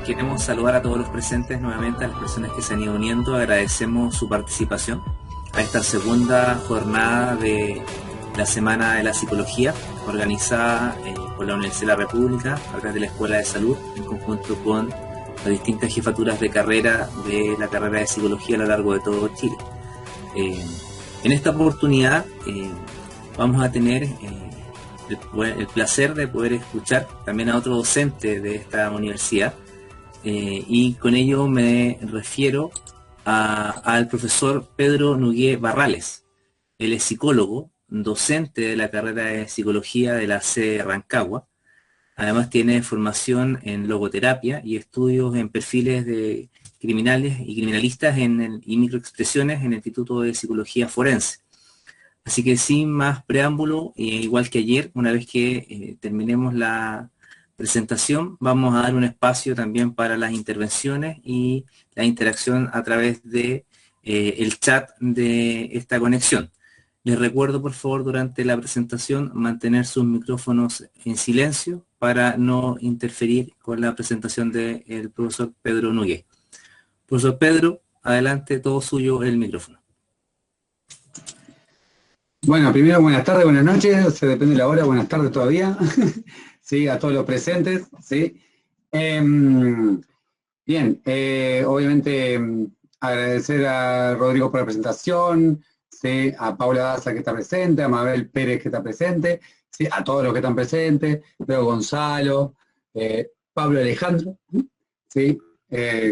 Queremos saludar a todos los presentes nuevamente, a las personas que se han ido uniendo. Agradecemos su participación a esta segunda jornada de la Semana de la Psicología, organizada por la Universidad de la República a través de la Escuela de Salud, en conjunto con las distintas jefaturas de carrera de la carrera de Psicología a lo largo de todo Chile. En esta oportunidad vamos a tener el placer de poder escuchar también a otro docente de esta universidad, y con ello me refiero al profesor Pedro Nugué Barrales. Él es psicólogo, docente de la carrera de Psicología de la sede de Rancagua. Además tiene formación en logoterapia y estudios en perfiles de criminales y criminalistas y microexpresiones en el Instituto de Psicología Forense. Así que sin más preámbulo, igual que ayer, una vez que terminemos la presentación, vamos a dar un espacio también para las intervenciones y la interacción a través de el chat de esta conexión. Les recuerdo, por favor, durante la presentación, mantener sus micrófonos en silencio para no interferir con la presentación del profesor Pedro Nugué. Profesor Pedro, adelante, todo suyo el micrófono. Bueno, primero buenas tardes, buenas noches, o sea, depende de la hora, buenas tardes todavía, sí, a todos los presentes, sí. Bien, obviamente agradecer a Rodrigo por la presentación, sí, a Paula Daza que está presente, a Mabel Pérez que está presente, sí, a todos los que están presentes, Pedro Gonzalo, Pablo Alejandro, sí,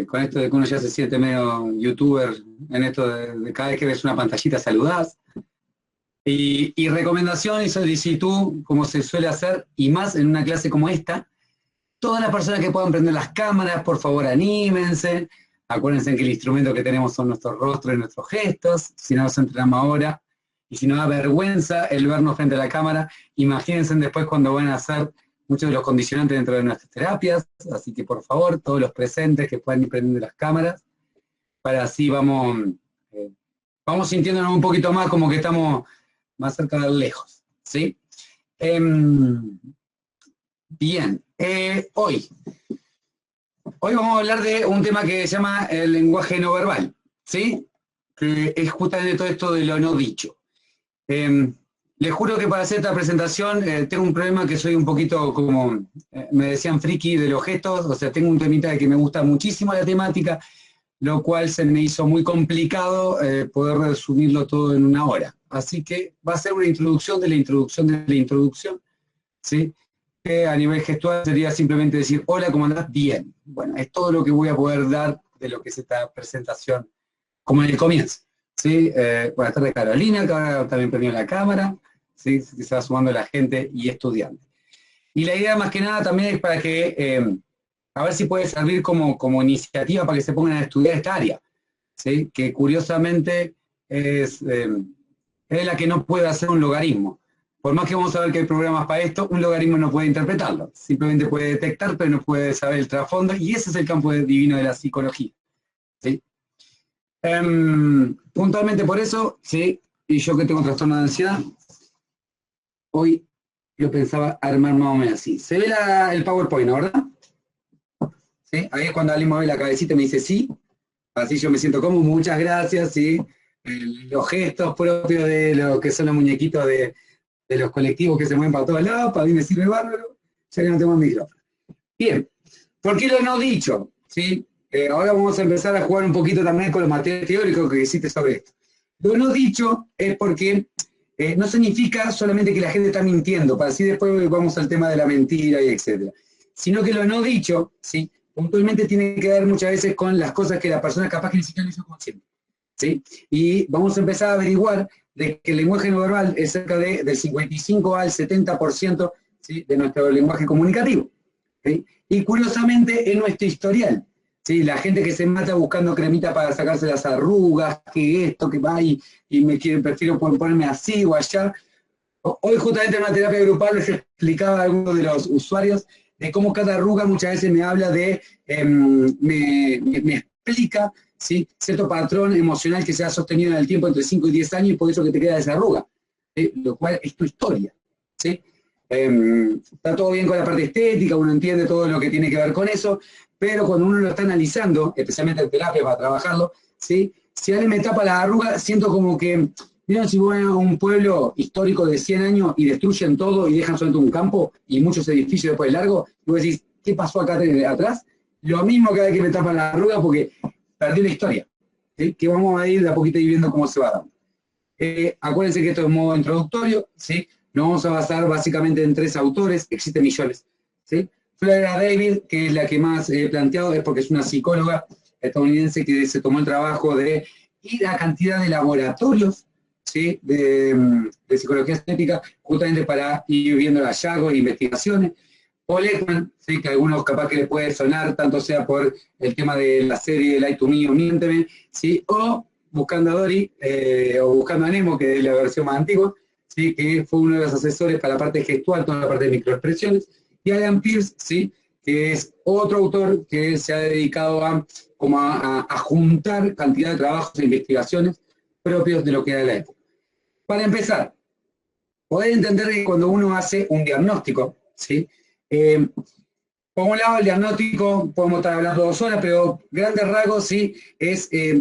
con esto de que uno ya se siente medio youtuber, en esto de cada vez que ves una pantallita saludás. Y recomendación y solicitud, como se suele hacer, y más en una clase como esta, todas las personas que puedan prender las cámaras, por favor anímense, acuérdense que el instrumento que tenemos son nuestros rostros y nuestros gestos, si no nos entrenamos ahora, y si no da vergüenza el vernos frente a la cámara, imagínense después cuando van a hacer muchos de los condicionantes dentro de nuestras terapias, así que por favor, todos los presentes que puedan ir prendiendo las cámaras, para así vamos sintiéndonos un poquito más como que estamos más cerca de lejos, ¿sí? Bien, hoy vamos a hablar de un tema que se llama el lenguaje no verbal, ¿sí? Que es justamente todo esto de lo no dicho. Les juro que para hacer esta presentación tengo un problema que soy un poquito como, me decían friki de los gestos, o sea, tengo un temita de que me gusta muchísimo la temática, lo cual se me hizo muy complicado poder resumirlo todo en una hora. Así que va a ser una introducción de la introducción de la introducción, ¿sí? Que a nivel gestual sería simplemente decir, hola, ¿cómo andás? Bien. Bueno, es todo lo que voy a poder dar de lo que es esta presentación, como en el comienzo, ¿sí? Buenas tardes, Carolina, que ahora también prendió la cámara, ¿sí? Se va sumando la gente y estudiantes. Y la idea más que nada también es para que, a ver si puede servir como iniciativa para que se pongan a estudiar esta área, ¿sí? Que curiosamente es la que no puede hacer un logaritmo. Por más que vamos a ver que hay programas para esto, un logaritmo no puede interpretarlo. Simplemente puede detectar, pero no puede saber el trasfondo, y ese es el campo divino de la psicología, ¿sí? Puntualmente por eso, ¿sí? Y yo que tengo trastorno de ansiedad, hoy yo pensaba armar más o menos así. Se ve el PowerPoint, ¿no? ¿Verdad? ¿Sí? Ahí es cuando alguien mueve la cabecita y me dice sí, así yo me siento como, muchas gracias, ¿sí? Los gestos propios de lo que son los muñequitos de los colectivos que se mueven para todos lados, para mí me sirve bárbaro, ya que no tengo micrófono. Bien, ¿por qué lo no dicho? ¿Sí? Ahora vamos a empezar a jugar un poquito también con los materiales teóricos que existe sobre esto. Lo no dicho es porque no significa solamente que la gente está mintiendo, para así después vamos al tema de la mentira y etcétera, sino que lo no dicho, ¿sí? Puntualmente tiene que ver muchas veces con las cosas que la persona capaz que ni siquiera lo hizo consciente, ¿sí? Y vamos a empezar a averiguar de que el lenguaje no verbal es cerca del 55 al 70%, ¿sí? De nuestro lenguaje comunicativo, ¿sí? Y curiosamente es nuestro historial, ¿sí? La gente que se mata buscando cremita para sacarse las arrugas, que esto, que va y prefiero ponerme así o allá. Hoy justamente en una terapia grupal les explicaba a algunos de los usuarios de cómo cada arruga muchas veces me habla de, me explica, ¿sí? Cierto patrón emocional que se ha sostenido en el tiempo entre 5 y 10 años y por eso que te queda esa arruga, ¿sí? Lo cual es tu historia, ¿sí? Está todo bien con la parte estética, uno entiende todo lo que tiene que ver con eso, pero cuando uno lo está analizando, especialmente en terapia para trabajarlo, ¿sí? Si alguien me tapa la arruga, siento como que, miren, si voy a un pueblo histórico de 100 años y destruyen todo y dejan solamente un campo y muchos edificios después largo, y vos decís, ¿qué pasó acá atrás? Lo mismo cada vez que me tapan la arruga porque perdí la historia, ¿sí? Que vamos a ir de a poquito y viendo cómo se va dando. Acuérdense que esto es modo introductorio, ¿sí? Nos vamos a basar básicamente en 3 autores, existen millones, ¿sí? Flora David, que es la que más he planteado, es porque es una psicóloga estadounidense que se tomó el trabajo de ir a cantidad de laboratorios, ¿sí? de psicología estética, justamente para ir viendo los hallazgos e investigaciones. Paul Ekman, ¿sí? Que a algunos capaz que les puede sonar, tanto sea por el tema de la serie Lie to Me o Miénteme, ¿sí? O Buscando a Dory, o Buscando a Nemo, que es la versión más antigua, ¿sí? Que fue uno de los asesores para la parte gestual, toda la parte de microexpresiones, y Alan Pierce, ¿sí? Que es otro autor que se ha dedicado a juntar cantidad de trabajos e investigaciones propios de lo que era la época. Para empezar, poder entender que cuando uno hace un diagnóstico, ¿sí? Por un lado, el diagnóstico, podemos estar hablando 2 horas, pero grandes rasgos, sí,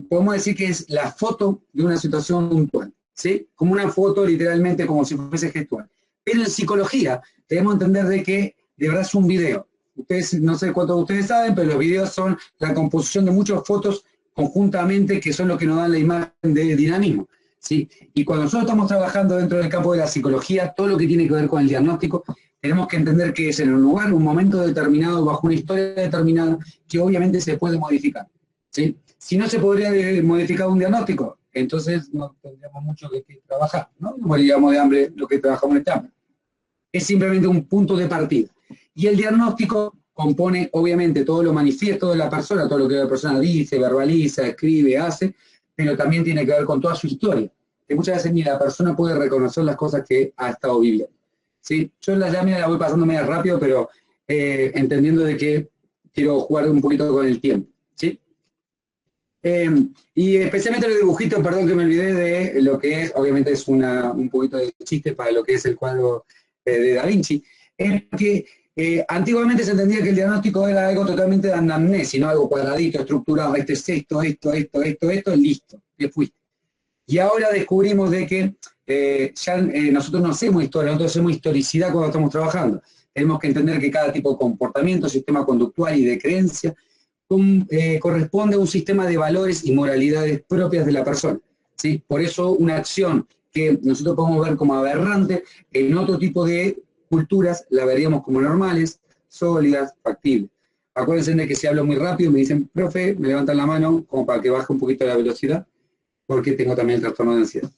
podemos decir que es la foto de una situación puntual, ¿sí? Como una foto, literalmente, como si fuese gestual. Pero en psicología, debemos entender de que de verdad es un video. Ustedes, no sé cuántos de ustedes saben, pero los videos son la composición de muchas fotos conjuntamente, que son lo que nos dan la imagen de dinamismo, ¿sí? Y cuando nosotros estamos trabajando dentro del campo de la psicología, todo lo que tiene que ver con el diagnóstico, tenemos que entender que es en un lugar, un momento determinado, bajo una historia determinada, que obviamente se puede modificar, ¿sí? Si no se podría modificar un diagnóstico, entonces no tendríamos mucho que trabajar, ¿no? No moriríamos de hambre lo que trabajamos en este hambre. Es simplemente un punto de partida. Y el diagnóstico compone, obviamente, todo lo manifiesto de la persona, todo lo que la persona dice, verbaliza, escribe, hace, pero también tiene que ver con toda su historia. Que muchas veces ni la persona puede reconocer las cosas que ha estado viviendo. ¿Sí? Yo en las láminas la voy pasando medio rápido, pero entendiendo de que quiero jugar un poquito con el tiempo, ¿sí? Y especialmente los dibujitos, perdón que me olvidé de lo que es, obviamente es un poquito de chiste para lo que es el cuadro de Da Vinci, es que antiguamente se entendía que el diagnóstico era algo totalmente de anamnesis, ¿no? Algo cuadradito, estructurado, esto es esto, listo, que fuiste. Y ahora descubrimos de que nosotros no hacemos historia, nosotros hacemos historicidad cuando estamos trabajando. Tenemos que entender que cada tipo de comportamiento, sistema conductual y de creencia corresponde a un sistema de valores y moralidades propias de la persona, ¿sí? Por eso una acción que nosotros podemos ver como aberrante, en otro tipo de culturas la veríamos como normales, sólidas, factibles. Acuérdense de que si hablo muy rápido me dicen, profe, me levantan la mano como para que baje un poquito la velocidad, porque tengo también el trastorno de ansiedad,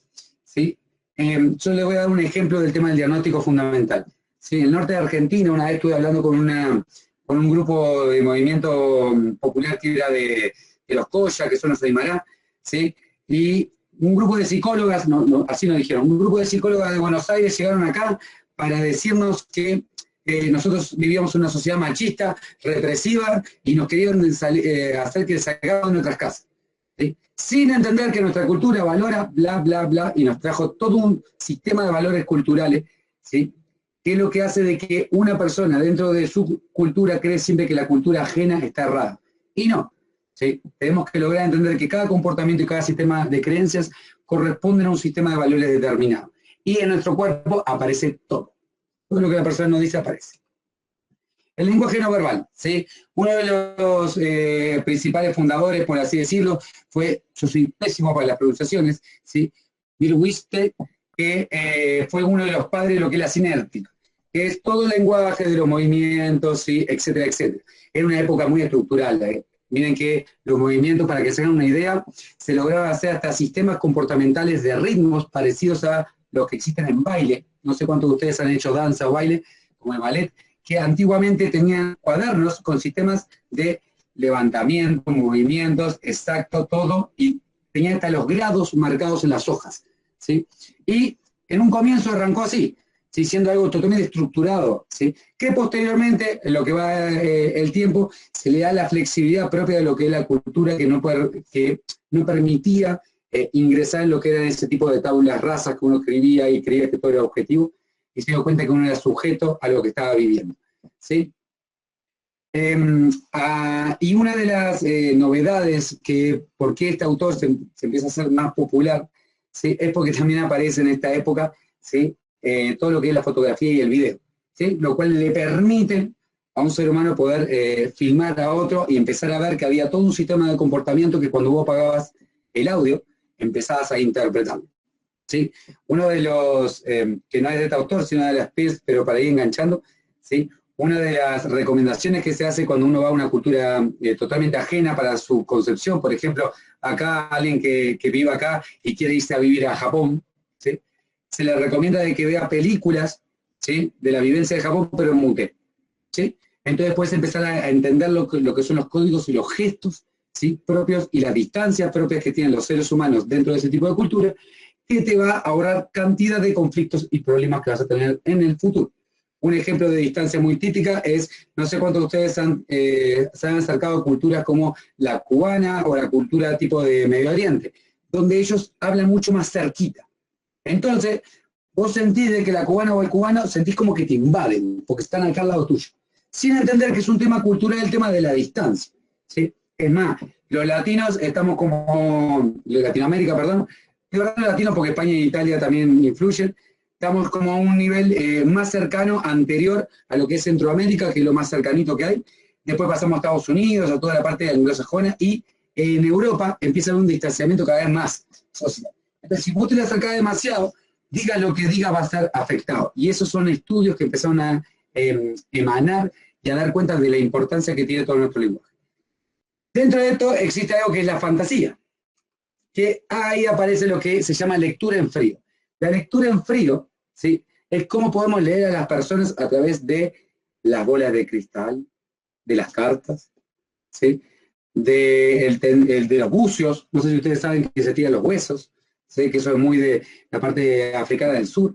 ¿sí? Yo les voy a dar un ejemplo del tema del diagnóstico fundamental. ¿Sí? En el norte de Argentina, una vez estuve hablando con un grupo de movimiento popular que era de los Coya, que son los Aymará, ¿sí? Y un grupo de psicólogas, así nos dijeron, un grupo de psicólogas de Buenos Aires llegaron acá para decirnos que nosotros vivíamos en una sociedad machista, represiva, y nos querían hacer que salgamos de nuestras casas, ¿sí? Sin entender que nuestra cultura valora bla, bla, bla, y nos trajo todo un sistema de valores culturales, ¿sí? Que es lo que hace de que una persona dentro de su cultura cree siempre que la cultura ajena está errada. Y no, ¿sí? Tenemos que lograr entender que cada comportamiento y cada sistema de creencias corresponden a un sistema de valores determinado. Y en nuestro cuerpo aparece todo. Todo lo que la persona nos dice aparece. El lenguaje no verbal, ¿sí? Uno de los principales fundadores, por así decirlo, yo soy pésimo para las pronunciaciones, ¿sí? Bill Whistle, que fue uno de los padres de lo que es la cinética, que es todo el lenguaje de los movimientos, ¿sí? Etcétera, etcétera. Era una época muy estructural, ¿eh? Miren que los movimientos, para que se hagan una idea, se lograba hacer hasta sistemas comportamentales de ritmos parecidos a los que existen en baile. No sé cuántos de ustedes han hecho danza o baile, como el ballet, que antiguamente tenían cuadernos con sistemas de levantamiento, movimientos, exacto, todo, y tenían hasta los grados marcados en las hojas, ¿sí? Y en un comienzo arrancó así, ¿sí? Siendo algo totalmente estructurado, ¿sí? Que posteriormente, en lo que va el tiempo, se le da la flexibilidad propia de lo que es la cultura, que no permitía ingresar en lo que eran ese tipo de tablas rasas que uno escribía y creía que todo era objetivo, y se dio cuenta que uno era sujeto a lo que estaba viviendo, ¿sí? Y una de las novedades que, por qué este autor se empieza a hacer más popular, ¿sí? Es porque también aparece en esta época, ¿sí? Todo lo que es la fotografía y el video, ¿sí? Lo cual le permite a un ser humano poder filmar a otro y empezar a ver que había todo un sistema de comportamiento que cuando vos apagabas el audio, empezabas a interpretarlo, ¿sí? Uno de los, que no es de este autor, sino de las PIRS, pero para ir enganchando, ¿sí? Una de las recomendaciones que se hace cuando uno va a una cultura totalmente ajena para su concepción, por ejemplo, acá alguien que vive acá y quiere irse a vivir a Japón, ¿sí? Se le recomienda de que vea películas, ¿sí? De la vivencia de Japón, pero en mute, ¿sí? Entonces puedes empezar a entender lo que son los códigos y los gestos, ¿sí? Propios y las distancias propias que tienen los seres humanos dentro de ese tipo de cultura, que te va a ahorrar cantidad de conflictos y problemas que vas a tener en el futuro. Un ejemplo de distancia muy típica es, no sé cuántos de ustedes se han acercado a culturas como la cubana o la cultura tipo de Medio Oriente, donde ellos hablan mucho más cerquita. Entonces, vos sentís de que la cubana o el cubano sentís como que te invaden, porque están acá al lado tuyo, sin entender que es un tema cultural, el tema de la distancia, ¿sí? Es más, los latinos estamos como, Latinoamérica, perdón, de verdad los latinos porque España e Italia también influyen, estamos como a un nivel más cercano, anterior a lo que es Centroamérica, que es lo más cercanito que hay. Después pasamos a Estados Unidos, a toda la parte anglosajona, y en Europa empieza a haber un distanciamiento cada vez más social. Entonces, si vos te le acercás demasiado, diga lo que diga va a estar afectado. Y esos son estudios que empezaron a emanar y a dar cuenta de la importancia que tiene todo nuestro lenguaje. Dentro de esto existe algo que es la fantasía, que ahí aparece lo que se llama lectura en frío. La lectura en frío, ¿sí? Es cómo podemos leer a las personas a través de las bolas de cristal, de las cartas, ¿sí? De los bucios, no sé si ustedes saben que se tiran los huesos, ¿sí? Que eso es muy de la parte africana del sur,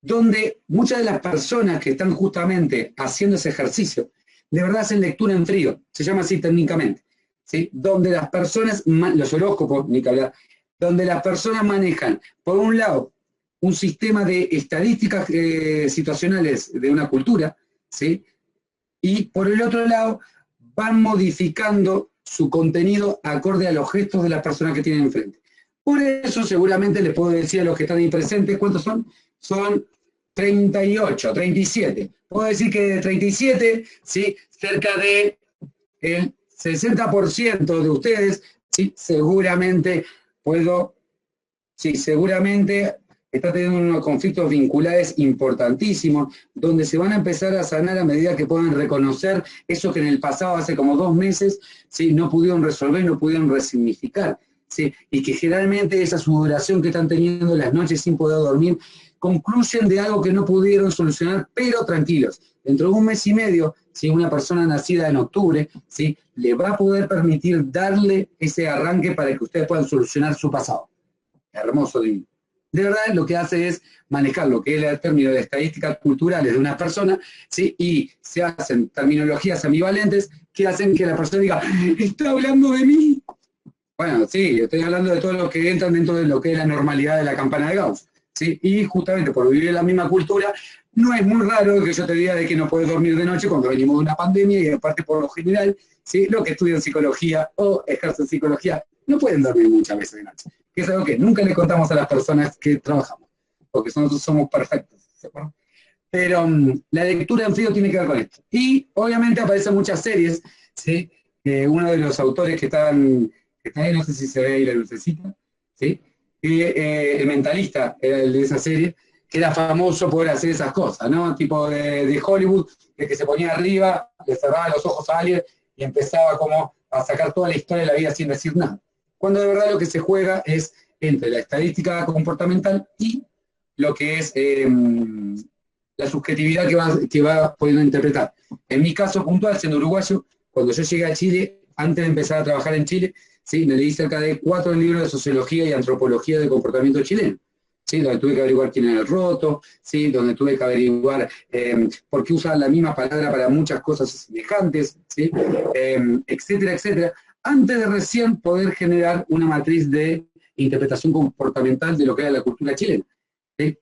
donde muchas de las personas que están justamente haciendo ese ejercicio, de verdad hacen lectura en frío, se llama así técnicamente, ¿sí? Donde las personas, los horóscopos, ni que hablar, donde las personas manejan, por un lado, un sistema de estadísticas situacionales de una cultura, ¿sí? Y por el otro lado, van modificando su contenido acorde a los gestos de las personas que tienen enfrente. Por eso seguramente les puedo decir a los que están ahí presentes, ¿cuántos son? Son 38, 37. Puedo decir que de 37, ¿sí? Cerca de el 60% de ustedes, ¿sí? Seguramente está teniendo unos conflictos vinculares importantísimos, donde se van a empezar a sanar a medida que puedan reconocer eso que en el pasado, hace como 2 meses, ¿sí? No pudieron resolver, no pudieron resignificar, ¿sí? Y que generalmente esa sudoración que están teniendo las noches sin poder dormir, concluyen de algo que no pudieron solucionar, pero tranquilos. Dentro de 1 mes y medio, si una persona nacida en octubre, ¿sí? Le va a poder permitir darle ese arranque para que ustedes puedan solucionar su pasado. Hermoso, divino. De verdad, lo que hace es manejar lo que es el término de estadísticas culturales de una persona, ¿sí? Y se hacen terminologías ambivalentes que hacen que la persona diga, ¿está hablando de mí? Bueno, sí, estoy hablando de todo lo que entra dentro de lo que es la normalidad de la campana de Gauss, ¿sí? Y justamente por vivir en la misma cultura, no es muy raro que yo te diga de que no puedes dormir de noche cuando venimos de una pandemia y aparte por lo general, ¿sí? Los que estudian psicología o ejercen psicología no pueden dormir muchas veces de noche, que es algo que nunca le contamos a las personas que trabajamos, porque nosotros somos perfectos, ¿se acuerdan? Pero la lectura en frío tiene que ver con esto. Y obviamente aparecen muchas series, ¿sí? Uno de los autores que están ahí, no sé si se ve ahí la lucecita, ¿sí? El Mentalista era el de esa serie, que era famoso por hacer esas cosas, ¿no? Tipo de Hollywood, de que se ponía arriba, le cerraba los ojos a alguien y empezaba como a sacar toda la historia de la vida sin decir nada. Cuando de verdad lo que se juega es entre la estadística comportamental y lo que es la subjetividad que va pudiendo interpretar. En mi caso puntual, siendo uruguayo, cuando yo llegué a Chile, antes de empezar a trabajar en Chile, ¿sí? Me leí cerca de 4 libros de sociología y antropología del comportamiento chileno, ¿sí? Donde tuve que averiguar quién era el roto, ¿sí? Donde tuve que averiguar por qué usaban la misma palabra para muchas cosas semejantes, ¿sí? Etcétera, etcétera, antes de recién poder generar una matriz de interpretación comportamental de lo que era la cultura chilena, ¿sí?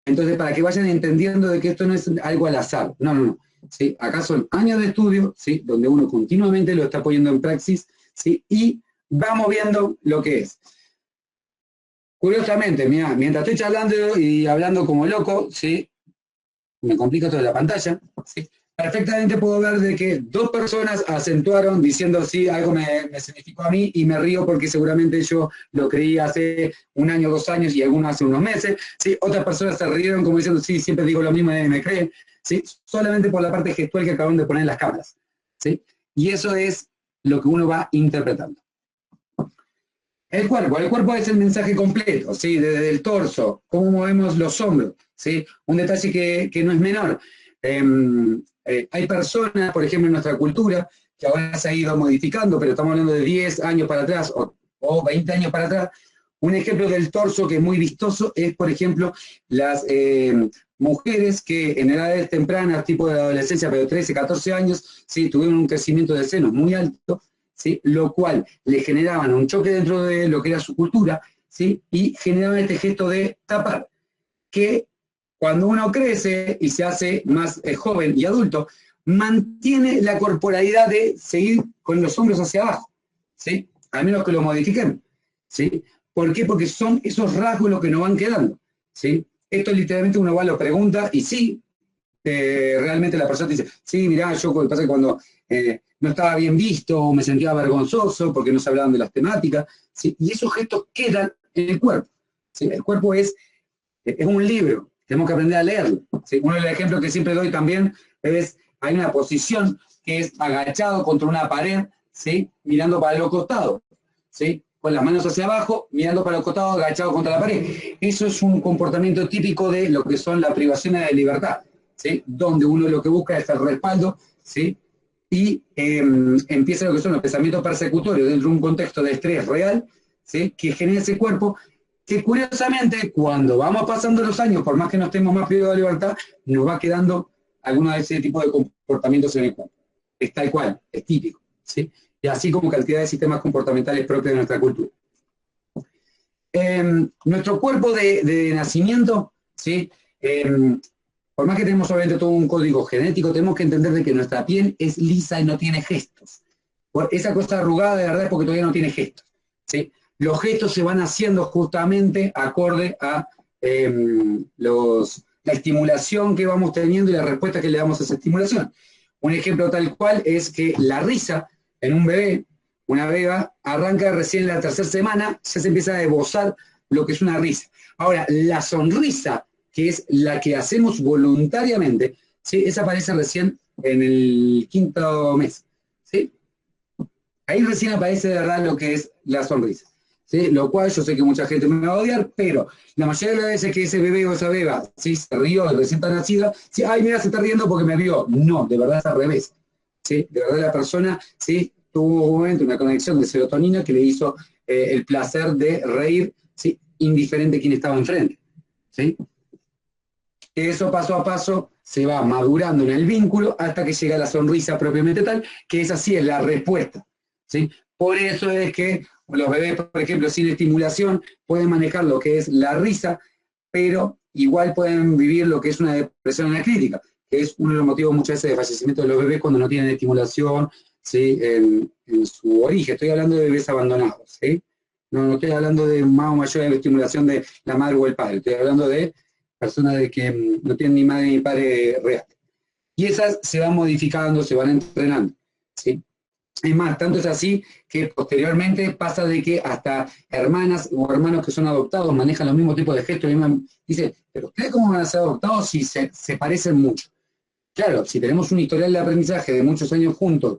Entonces, para que vayan entendiendo de que esto no es algo al azar, no, no, no. ¿Sí? Acá son años de estudio, ¿sí? Donde uno continuamente lo está poniendo en praxis, ¿sí? Y vamos viendo lo que es. Curiosamente, mira, mientras estoy charlando y hablando como loco, ¿sí? Me complica toda la pantalla, ¿sí? Perfectamente puedo ver de que dos personas acentuaron diciendo sí, algo me significó a mí y me río porque seguramente yo lo creí hace un año, 2 años y algunos hace unos meses, ¿sí? Otras personas se rieron como diciendo sí, siempre digo lo mismo y me creen, ¿sí? Solamente por la parte gestual que acaban de poner en las cámaras, ¿sí? Y eso es lo que uno va interpretando. El cuerpo es el mensaje completo, ¿sí? Desde el torso, cómo movemos los hombros, ¿sí? Un detalle que no es menor. Hay personas, por ejemplo, en nuestra cultura, que ahora se ha ido modificando, pero estamos hablando de 10 años para atrás o 20 años para atrás. Un ejemplo del torso que es muy vistoso es, por ejemplo, las mujeres que en edades tempranas, tipo de adolescencia, pero 13, 14 años, ¿sí? Tuvieron un crecimiento de senos muy alto, ¿sí? Lo cual le generaban un choque dentro de lo que era su cultura, ¿sí? Y generaban este gesto de tapar, que cuando uno crece y se hace más joven y adulto, mantiene la corporalidad de seguir con los hombros hacia abajo, ¿sí? A menos que lo modifiquen, ¿sí? ¿Por qué? Porque son esos rasgos los que nos van quedando, ¿sí? Esto literalmente uno va, lo pregunta y sí, realmente la persona te dice, sí, mirá, yo pasa que cuando no estaba bien visto o me sentía vergonzoso porque no se hablaban de las temáticas, ¿sí? Y esos gestos quedan en el cuerpo, ¿sí? El cuerpo es un libro, tenemos que aprender a leerlo, ¿sí? Uno de los ejemplos que siempre doy también es, hay una posición que es agachado contra una pared, ¿sí? Mirando para los costados, ¿sí? Con las manos hacia abajo, mirando para los costados, agachado contra la pared. Eso es un comportamiento típico de lo que son las privaciones de libertad, ¿sí? Donde uno lo que busca es el respaldo, ¿sí? Y empieza lo que son los pensamientos persecutorios dentro de un contexto de estrés real, ¿sí? Que genera ese cuerpo que curiosamente cuando vamos pasando los años, por más que no estemos más privados de libertad, nos va quedando alguno de ese tipo de comportamientos en el cuerpo. Es tal cual, es típico, ¿sí? Y así como cantidad de sistemas comportamentales propios de nuestra cultura. Nuestro cuerpo de nacimiento, ¿sí? Por más que tenemos obviamente todo un código genético, tenemos que entender de que nuestra piel es lisa y no tiene gestos. Por esa cosa arrugada de verdad es porque todavía no tiene gestos, ¿sí? Los gestos se van haciendo justamente acorde a la estimulación que vamos teniendo y la respuesta que le damos a esa estimulación. Un ejemplo tal cual es que la risa en un bebé, una beba, arranca recién en la tercera semana, ya se empieza a esbozar lo que es una risa. Ahora, la sonrisa, que es la que hacemos voluntariamente, ¿sí? Esa aparece recién en el 5.º mes, ¿sí? Ahí recién aparece de verdad lo que es la sonrisa, ¿sí? Lo cual yo sé que mucha gente me va a odiar, pero la mayoría de las veces que ese bebé o esa beba, ¿sí? Se rió de recién está nacida, ¿sí? Ay, mira, se está riendo porque me vio. No, de verdad es al revés, ¿sí? De verdad la persona, ¿sí? Tuvo un momento, una conexión de serotonina que le hizo el placer de reír, ¿sí? Indiferente quién estaba enfrente, ¿sí? Eso paso a paso se va madurando en el vínculo hasta que llega la sonrisa propiamente tal, que esa sí es la respuesta, ¿sí? Por eso es que los bebés, por ejemplo, sin estimulación, pueden manejar lo que es la risa, pero igual pueden vivir lo que es una depresión anaclítica, que es uno de los motivos muchas veces de fallecimiento de los bebés cuando no tienen estimulación, ¿sí? En su origen. Estoy hablando de bebés abandonados, ¿sí? No estoy hablando de más o mayor de estimulación de la madre o el padre, estoy hablando de personas de que no tienen ni madre ni padre real. Y esas se van modificando, se van entrenando, ¿sí? Es más, tanto es así que posteriormente pasa de que hasta hermanas o hermanos que son adoptados manejan los mismos tipos de gestos. Y dice, pero ¿ustedes cómo van a ser adoptados si se parecen mucho? Claro, si tenemos un historial de aprendizaje de muchos años juntos,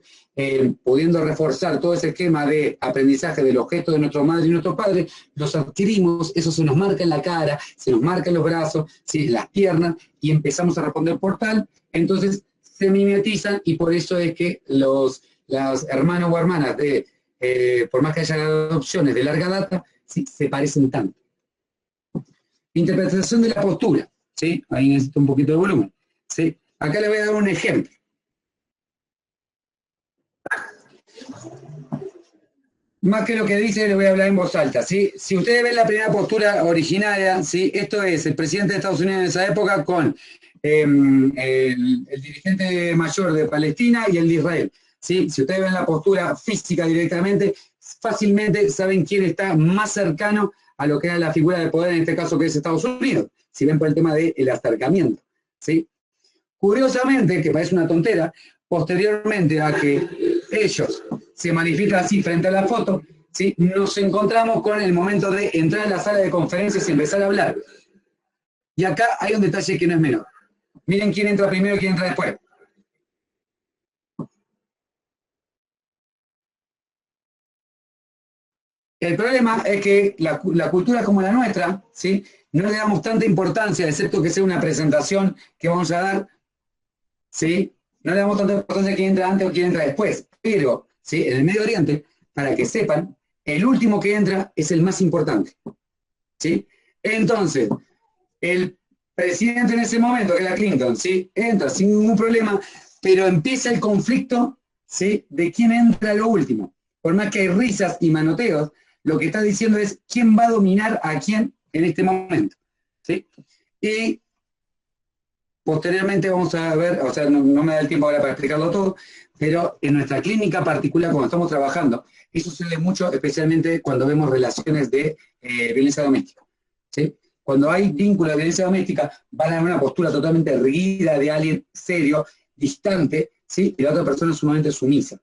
pudiendo reforzar todo ese esquema de aprendizaje de los gestos de nuestra madre y nuestro padre, los adquirimos, eso se nos marca en la cara, se nos marca en los brazos, ¿sí? Las piernas, y empezamos a responder por tal, entonces se mimetizan y por eso es que los hermanos o hermanas por más que haya adopciones de larga data, ¿sí? Se parecen tanto. Interpretación de la postura, ¿sí? Ahí necesito un poquito de volumen, ¿sí? Acá le voy a dar un ejemplo. Más que lo que dice, le voy a hablar en voz alta, ¿sí? Si ustedes ven la primera postura originaria, ¿sí? Esto es el presidente de Estados Unidos en esa época con el dirigente mayor de Palestina y el de Israel, ¿sí? Si ustedes ven la postura física directamente, fácilmente saben quién está más cercano a lo que era la figura de poder, en este caso que es Estados Unidos, si ven por el tema del acercamiento, ¿sí? Curiosamente, que parece una tontera, posteriormente a que ellos se manifiestan así frente a la foto, ¿sí? Nos encontramos con el momento de entrar a la sala de conferencias y empezar a hablar. Y acá hay un detalle que no es menor. Miren quién entra primero y quién entra después. El problema es que la cultura como la nuestra, ¿sí? No le damos tanta importancia, excepto que sea una presentación que vamos a dar, ¿sí? No le damos tanta importancia a quién entra antes o quién entra después. Pero, ¿sí? En el Medio Oriente, para que sepan, el último que entra es el más importante, ¿sí? Entonces, el presidente en ese momento, que era Clinton, ¿sí? Entra sin ningún problema, pero empieza el conflicto, ¿sí? De quién entra a lo último. Por más que hay risas y manoteos, lo que está diciendo es quién va a dominar a quién en este momento, ¿sí? Y posteriormente vamos a ver, o sea, no me da el tiempo ahora para explicarlo todo, pero en nuestra clínica particular, cuando estamos trabajando, eso sucede mucho, especialmente cuando vemos relaciones de violencia doméstica, ¿sí? Cuando hay vínculo de violencia doméstica, van a ver una postura totalmente rígida de alguien serio, distante, ¿sí? Y la otra persona es sumamente sumisa.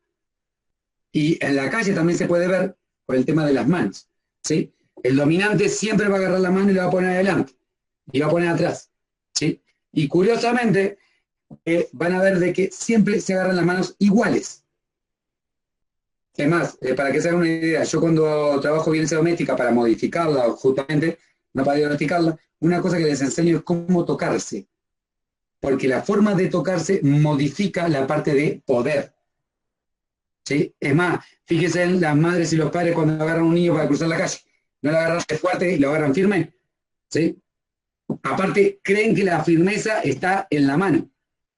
Y en la calle también se puede ver por el tema de las manos, ¿sí? El dominante siempre va a agarrar la mano y la va a poner adelante, y va a poner atrás, ¿sí? Y curiosamente, van a ver de que siempre se agarran las manos iguales. Es más, para que se hagan una idea, yo cuando trabajo violencia doméstica para modificarla, justamente, no para diagnosticarla, una cosa que les enseño es cómo tocarse. Porque la forma de tocarse modifica la parte de poder, ¿sí? Es más, fíjense en las madres y los padres cuando agarran a un niño para cruzar la calle. No lo agarran fuerte y lo agarran firme, ¿sí? Aparte, creen que la firmeza está en la mano,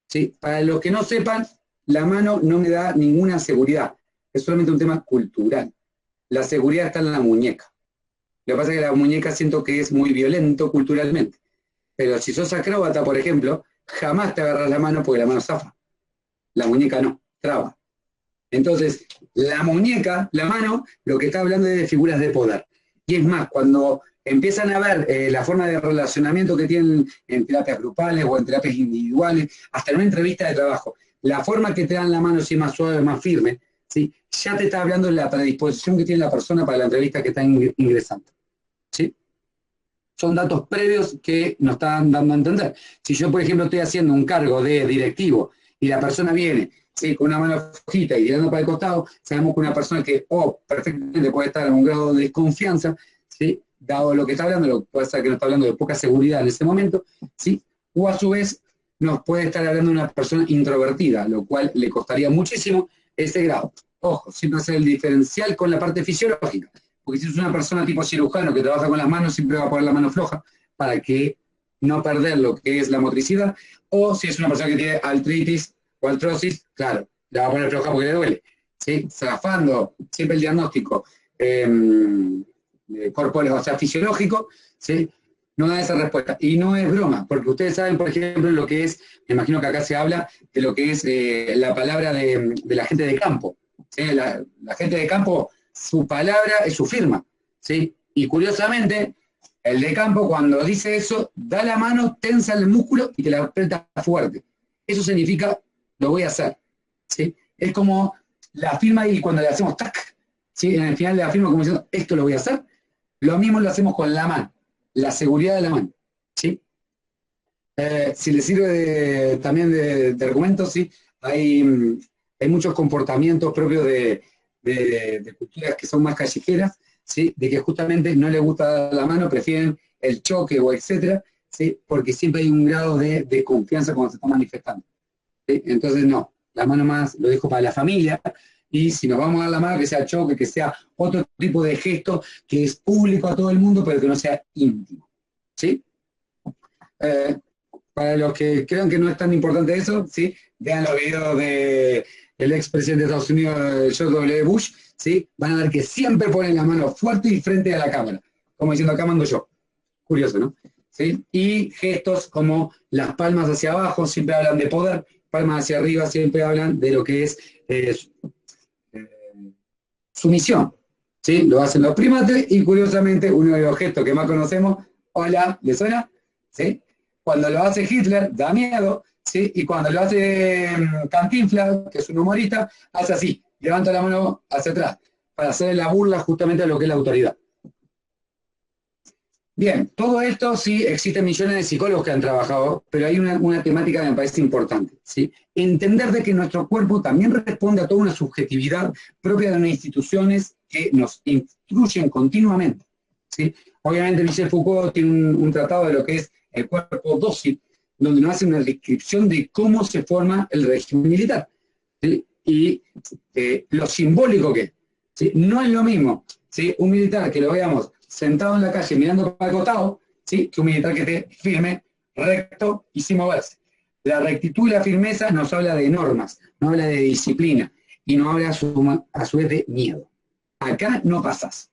¿sí? Para los que no sepan, la mano no me da ninguna seguridad. Es solamente un tema cultural. La seguridad está en la muñeca. Lo que pasa es que la muñeca siento que es muy violento culturalmente. Pero si sos acróbata, por ejemplo, jamás te agarras la mano porque la mano zafa. La muñeca no, traba. Entonces, la muñeca, la mano, lo que está hablando es de figuras de poder. Y es más, cuando empiezan a ver la forma de relacionamiento que tienen en terapias grupales o en terapias individuales, hasta en una entrevista de trabajo, la forma que te dan la mano, si es más suave, más firme, ¿sí? Ya te está hablando de la predisposición que tiene la persona para la entrevista que está ingresando, ¿sí? Son datos previos que nos están dando a entender. Si yo, por ejemplo, estoy haciendo un cargo de directivo y la persona viene, ¿sí? Con una mano flojita y tirando para el costado, sabemos que una persona que perfectamente puede estar en un grado de desconfianza, ¿sí? Dado lo que está hablando, lo que puede ser que nos está hablando de poca seguridad en ese momento, ¿sí? O a su vez nos puede estar hablando de una persona introvertida, lo cual le costaría muchísimo ese grado. Ojo, siempre hacer el diferencial con la parte fisiológica, porque si es una persona tipo cirujano que trabaja con las manos, siempre va a poner la mano floja para que no perder lo que es la motricidad, o si es una persona que tiene artritis o artrosis, claro, la va a poner floja porque le duele, ¿sí? Zafando siempre el diagnóstico corporal, o sea, fisiológico, ¿sí? No da esa respuesta. Y no es broma, porque ustedes saben, por ejemplo, lo que es, me imagino que acá se habla de lo que es la palabra de la gente de campo, ¿sí? La gente de campo, su palabra es su firma, ¿sí? Y curiosamente, el de campo cuando dice eso, da la mano, tensa el músculo y te la aprieta fuerte. Eso significa, lo voy a hacer, ¿sí? Es como la firma y cuando le hacemos tac, ¿sí? En el final de la firma como diciendo, esto lo voy a hacer, lo mismo lo hacemos con la mano, la seguridad de la mano, ¿sí? Si les sirve también de argumento, ¿sí? Hay muchos comportamientos propios de culturas que son más callejeras, ¿sí? De que justamente no les gusta la mano, prefieren el choque o etcétera, ¿sí? Porque siempre hay un grado de confianza cuando se está manifestando, ¿sí? Entonces no, la mano más lo dejo para la familia, y si nos vamos a dar la mano, que sea choque, que sea otro tipo de gesto que es público a todo el mundo, pero que no sea íntimo, ¿sí? Para los que crean que no es tan importante eso, ¿sí? vean los videos del expresidente de Estados Unidos, George W. Bush, ¿sí? Van a ver que siempre ponen la mano fuerte y frente a la cámara, como diciendo, acá mando yo. Curioso, ¿no? ¿Sí? Y gestos como las palmas hacia abajo, siempre hablan de poder, palmas hacia arriba, siempre hablan de lo que es sumisión. ¿Sí? Lo hacen los primates y curiosamente uno de los gestos que más conocemos, hola, ¿le suena? ¿Sí? Cuando lo hace Hitler, da miedo, ¿sí? Y cuando lo hace Cantinflas, que es un humorista, hace así, levanta la mano hacia atrás, para hacer la burla justamente a lo que es la autoridad. Bien, todo esto sí, existen millones de psicólogos que han trabajado, pero hay una temática que me parece importante, ¿sí? Entender de que nuestro cuerpo también responde a toda una subjetividad propia de unas instituciones que nos instruyen continuamente, ¿sí? Obviamente Michel Foucault tiene un tratado de lo que es el cuerpo dócil, donde nos hace una descripción de cómo se forma el régimen militar, ¿sí? Y lo simbólico que es, ¿sí? No es lo mismo, ¿sí? Un militar que lo veamos sentado en la calle mirando para el costado, ¿sí? Que un militar que esté firme, recto y sin moverse. La rectitud y la firmeza nos habla de normas, nos habla de disciplina y nos habla a su vez de miedo. Acá no pasas,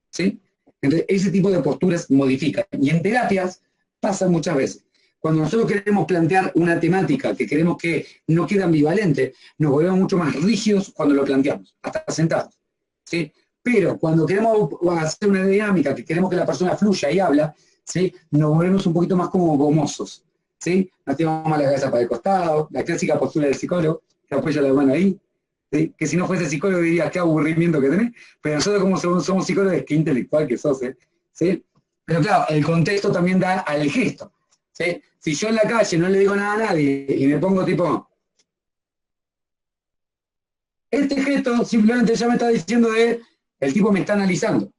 ¿sí? Entonces, ese tipo de posturas modifican. Y en terapias pasa muchas veces. Cuando nosotros queremos plantear una temática que queremos que no quede ambivalente, nos volvemos mucho más rígidos cuando lo planteamos, hasta sentados, ¿sí? Pero cuando queremos hacer una dinámica, que queremos que la persona fluya y habla, ¿sí? Nos volvemos un poquito más como gomosos, ¿sí? Nos tiramos más la cabeza para el costado, la clásica postura del psicólogo, que apoya la mano ahí, ¿sí? Que si no fuese psicólogo diría, qué aburrimiento que tenés, pero nosotros como somos psicólogos, qué intelectual que sos, ¿sí? Pero claro, el contexto también da al gesto, ¿sí? Si yo en la calle no le digo nada a nadie y me pongo tipo... Este gesto simplemente ya me está diciendo el tipo me está analizando,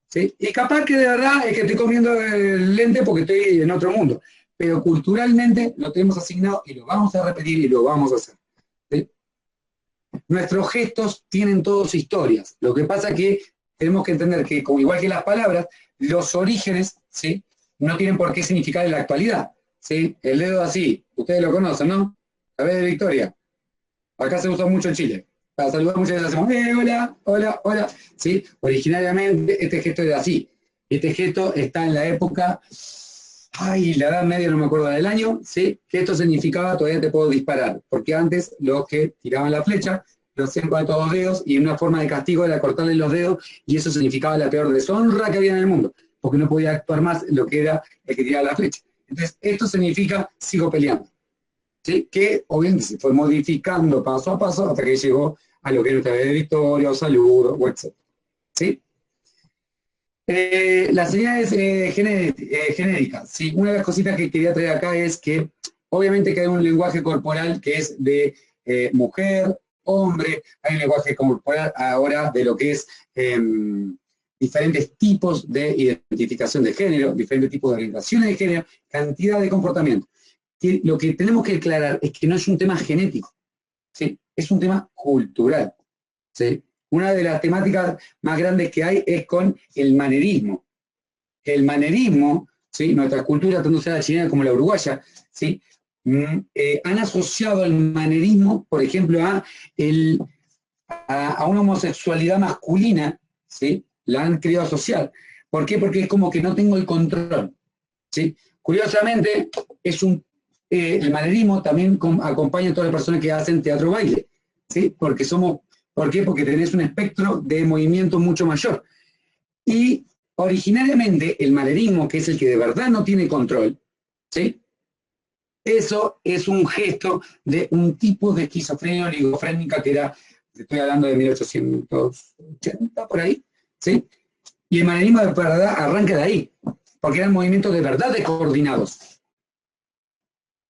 ¿sí? Y capaz que de verdad es que estoy comiendo el lente porque estoy en otro mundo, pero culturalmente lo tenemos asignado y lo vamos a repetir y lo vamos a hacer, ¿sí? Nuestros gestos tienen todos historias, lo que pasa es que tenemos que entender que, como igual que las palabras, los orígenes, ¿sí? No tienen por qué significar en la actualidad, ¿sí? El dedo así, ustedes lo conocen, ¿no? La vez de Victoria, acá se usa mucho en Chile. Para saludar muchas veces hacemos, hola, hola, hola. ¿Sí? Originariamente este gesto era así. Este gesto está en la época, la Edad Media, no me acuerdo del año, ¿sí? Que esto significaba todavía te puedo disparar, porque antes los que tiraban la flecha lo hacían con todos los dedos y una forma de castigo era cortarle los dedos y eso significaba la peor deshonra que había en el mundo, porque no podía actuar más lo que era el que tiraba la flecha. Entonces, esto significa sigo peleando. ¿Sí? Que obviamente se fue modificando paso a paso hasta que llegó a lo que es nuestra de victoria, o saludo, o etc. ¿Sí? Las señales genéricas. ¿Sí? Una de las cositas que quería traer acá es que obviamente que hay un lenguaje corporal que es de mujer, hombre, hay un lenguaje corporal ahora de lo que es diferentes tipos de identificación de género, diferentes tipos de orientaciones de género, cantidad de comportamiento. Que lo que tenemos que aclarar es que no es un tema genético, ¿sí? Es un tema cultural, ¿sí? Una de las temáticas más grandes que hay es con el manerismo. El manerismo, ¿sí? Nuestra cultura, tanto sea la chilena como la uruguaya, ¿sí? Han asociado el manerismo, por ejemplo, a una homosexualidad masculina, ¿sí? La han querido asociar. ¿Por qué? Porque es como que no tengo el control, ¿sí? Curiosamente, el manerismo también acompaña a todas las personas que hacen teatro baile, ¿sí? ¿Por qué? Porque tenés un espectro de movimiento mucho mayor. Y originariamente el manerismo, que es el que de verdad no tiene control, ¿sí? Eso es un gesto de un tipo de esquizofrenia oligofrénica que estoy hablando de 1880 por ahí, ¿sí? Y el manerismo de verdad arranca de ahí, porque eran movimientos de verdad descoordinados.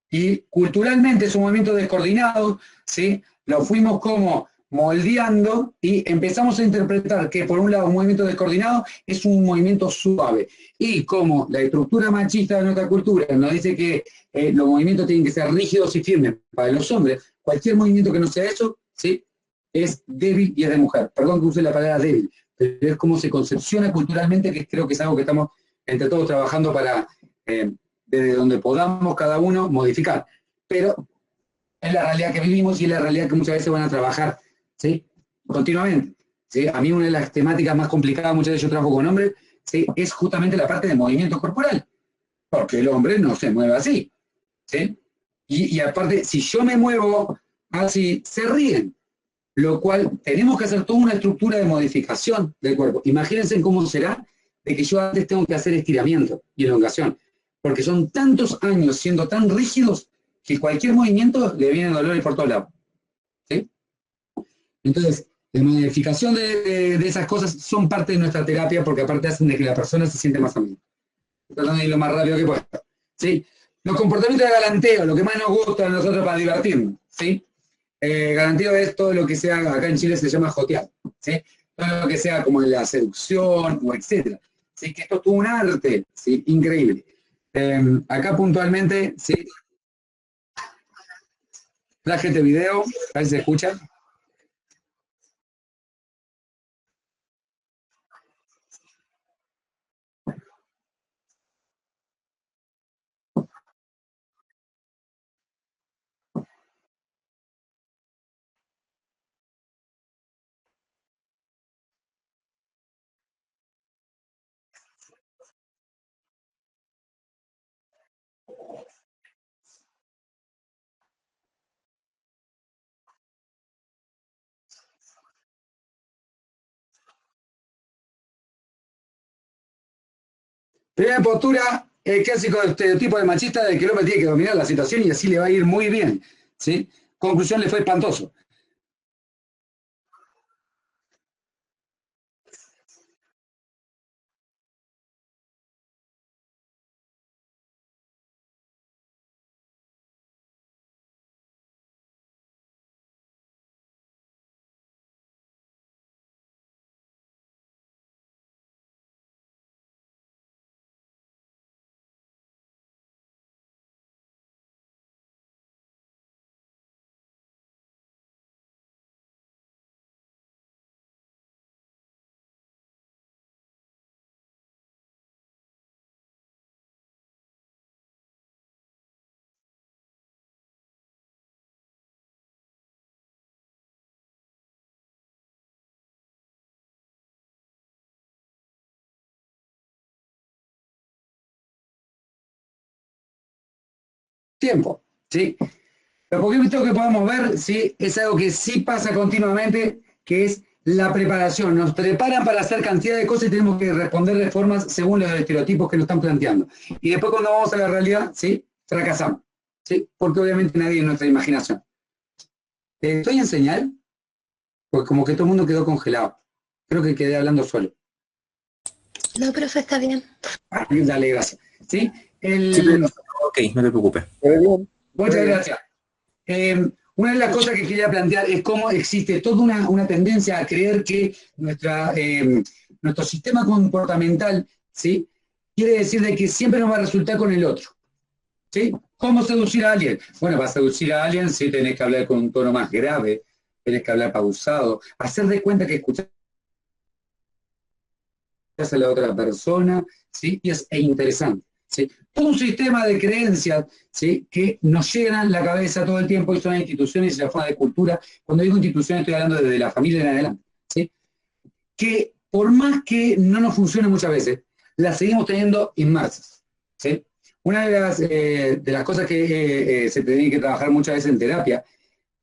Y culturalmente esos movimientos descoordinados, ¿sí? Los fuimos como moldeando y empezamos a interpretar que por un lado un movimiento descoordinado es un movimiento suave. Y como la estructura machista de nuestra cultura nos dice que los movimientos tienen que ser rígidos y firmes para los hombres, cualquier movimiento que no sea eso, ¿sí? Es débil y es de mujer. Perdón que use la palabra débil, pero es como se concepciona culturalmente, que creo que es algo que estamos entre todos trabajando para... desde donde podamos cada uno modificar. Pero Es la realidad que vivimos y es la realidad que muchas veces van a trabajar, ¿sí? Continuamente. ¿Sí? A mí una de las temáticas más complicadas, muchas veces yo trabajo con hombres, ¿sí? Es justamente la parte de movimiento corporal, porque el hombre no se mueve así, ¿sí? Y aparte, si yo me muevo así, se ríen, lo cual tenemos que hacer toda una estructura de modificación del cuerpo. Imagínense cómo será de que yo antes tengo que hacer estiramiento y elongación, porque son tantos años siendo tan rígidos que cualquier movimiento le viene dolores por todos lados. ¿Sí? Entonces, la modificación de esas cosas son parte de nuestra terapia porque aparte hacen de que la persona se siente más amena. Tratando de ir lo más rápido que pueda. ¿Sí? Los comportamientos de galanteo, lo que más nos gusta a nosotros para divertirnos. ¿Sí? Galanteo es todo lo que sea, acá en Chile se llama jotear. ¿Sí? Todo lo que sea como la seducción o etcétera. ¿Sí? Que esto es todo un arte, ¿sí? Increíble. Acá puntualmente, ¿sí? Traje este video, a ver si se escucha. Primera postura, el clásico estereotipo de machista de que el hombre tiene que dominar la situación y así le va a ir muy bien. ¿Sí? Conclusión, le fue espantoso. Tiempo. ¿Sí? Lo poquito que podemos ver, ¿sí? Es algo que sí pasa continuamente, que es la preparación. Nos preparan para hacer cantidad de cosas y tenemos que responder de formas según los estereotipos que nos están planteando. Y después cuando vamos a la realidad, ¿sí? Fracasamos. ¿Sí? Porque obviamente nadie es nuestra imaginación. ¿Estoy en señal? Pues como que todo el mundo quedó congelado. Creo que quedé hablando solo. No, profe, está bien. Ah, dale, gracias. ¿Sí? Sí, ok, no te preocupes. Muchas gracias. Una de las cosas que quería plantear es cómo existe toda una tendencia a creer que nuestro sistema comportamental, ¿sí? Quiere decir de que siempre nos va a resultar con el otro. ¿Sí? ¿Cómo seducir a alguien? Bueno, para seducir a alguien sí tenés que hablar con un tono más grave, tenés que hablar pausado, hacer de cuenta que escuchás a la otra persona, ¿sí? Y es interesante. ¿Sí? Todo un sistema de creencias, ¿sí? Que nos llenan la cabeza todo el tiempo y son las instituciones y la forma de cultura. Cuando digo instituciones estoy hablando desde la familia en adelante. ¿Sí? Que por más que no nos funcione muchas veces, las seguimos teniendo inmersas. ¿Sí? Una de las cosas que se tiene que trabajar muchas veces en terapia,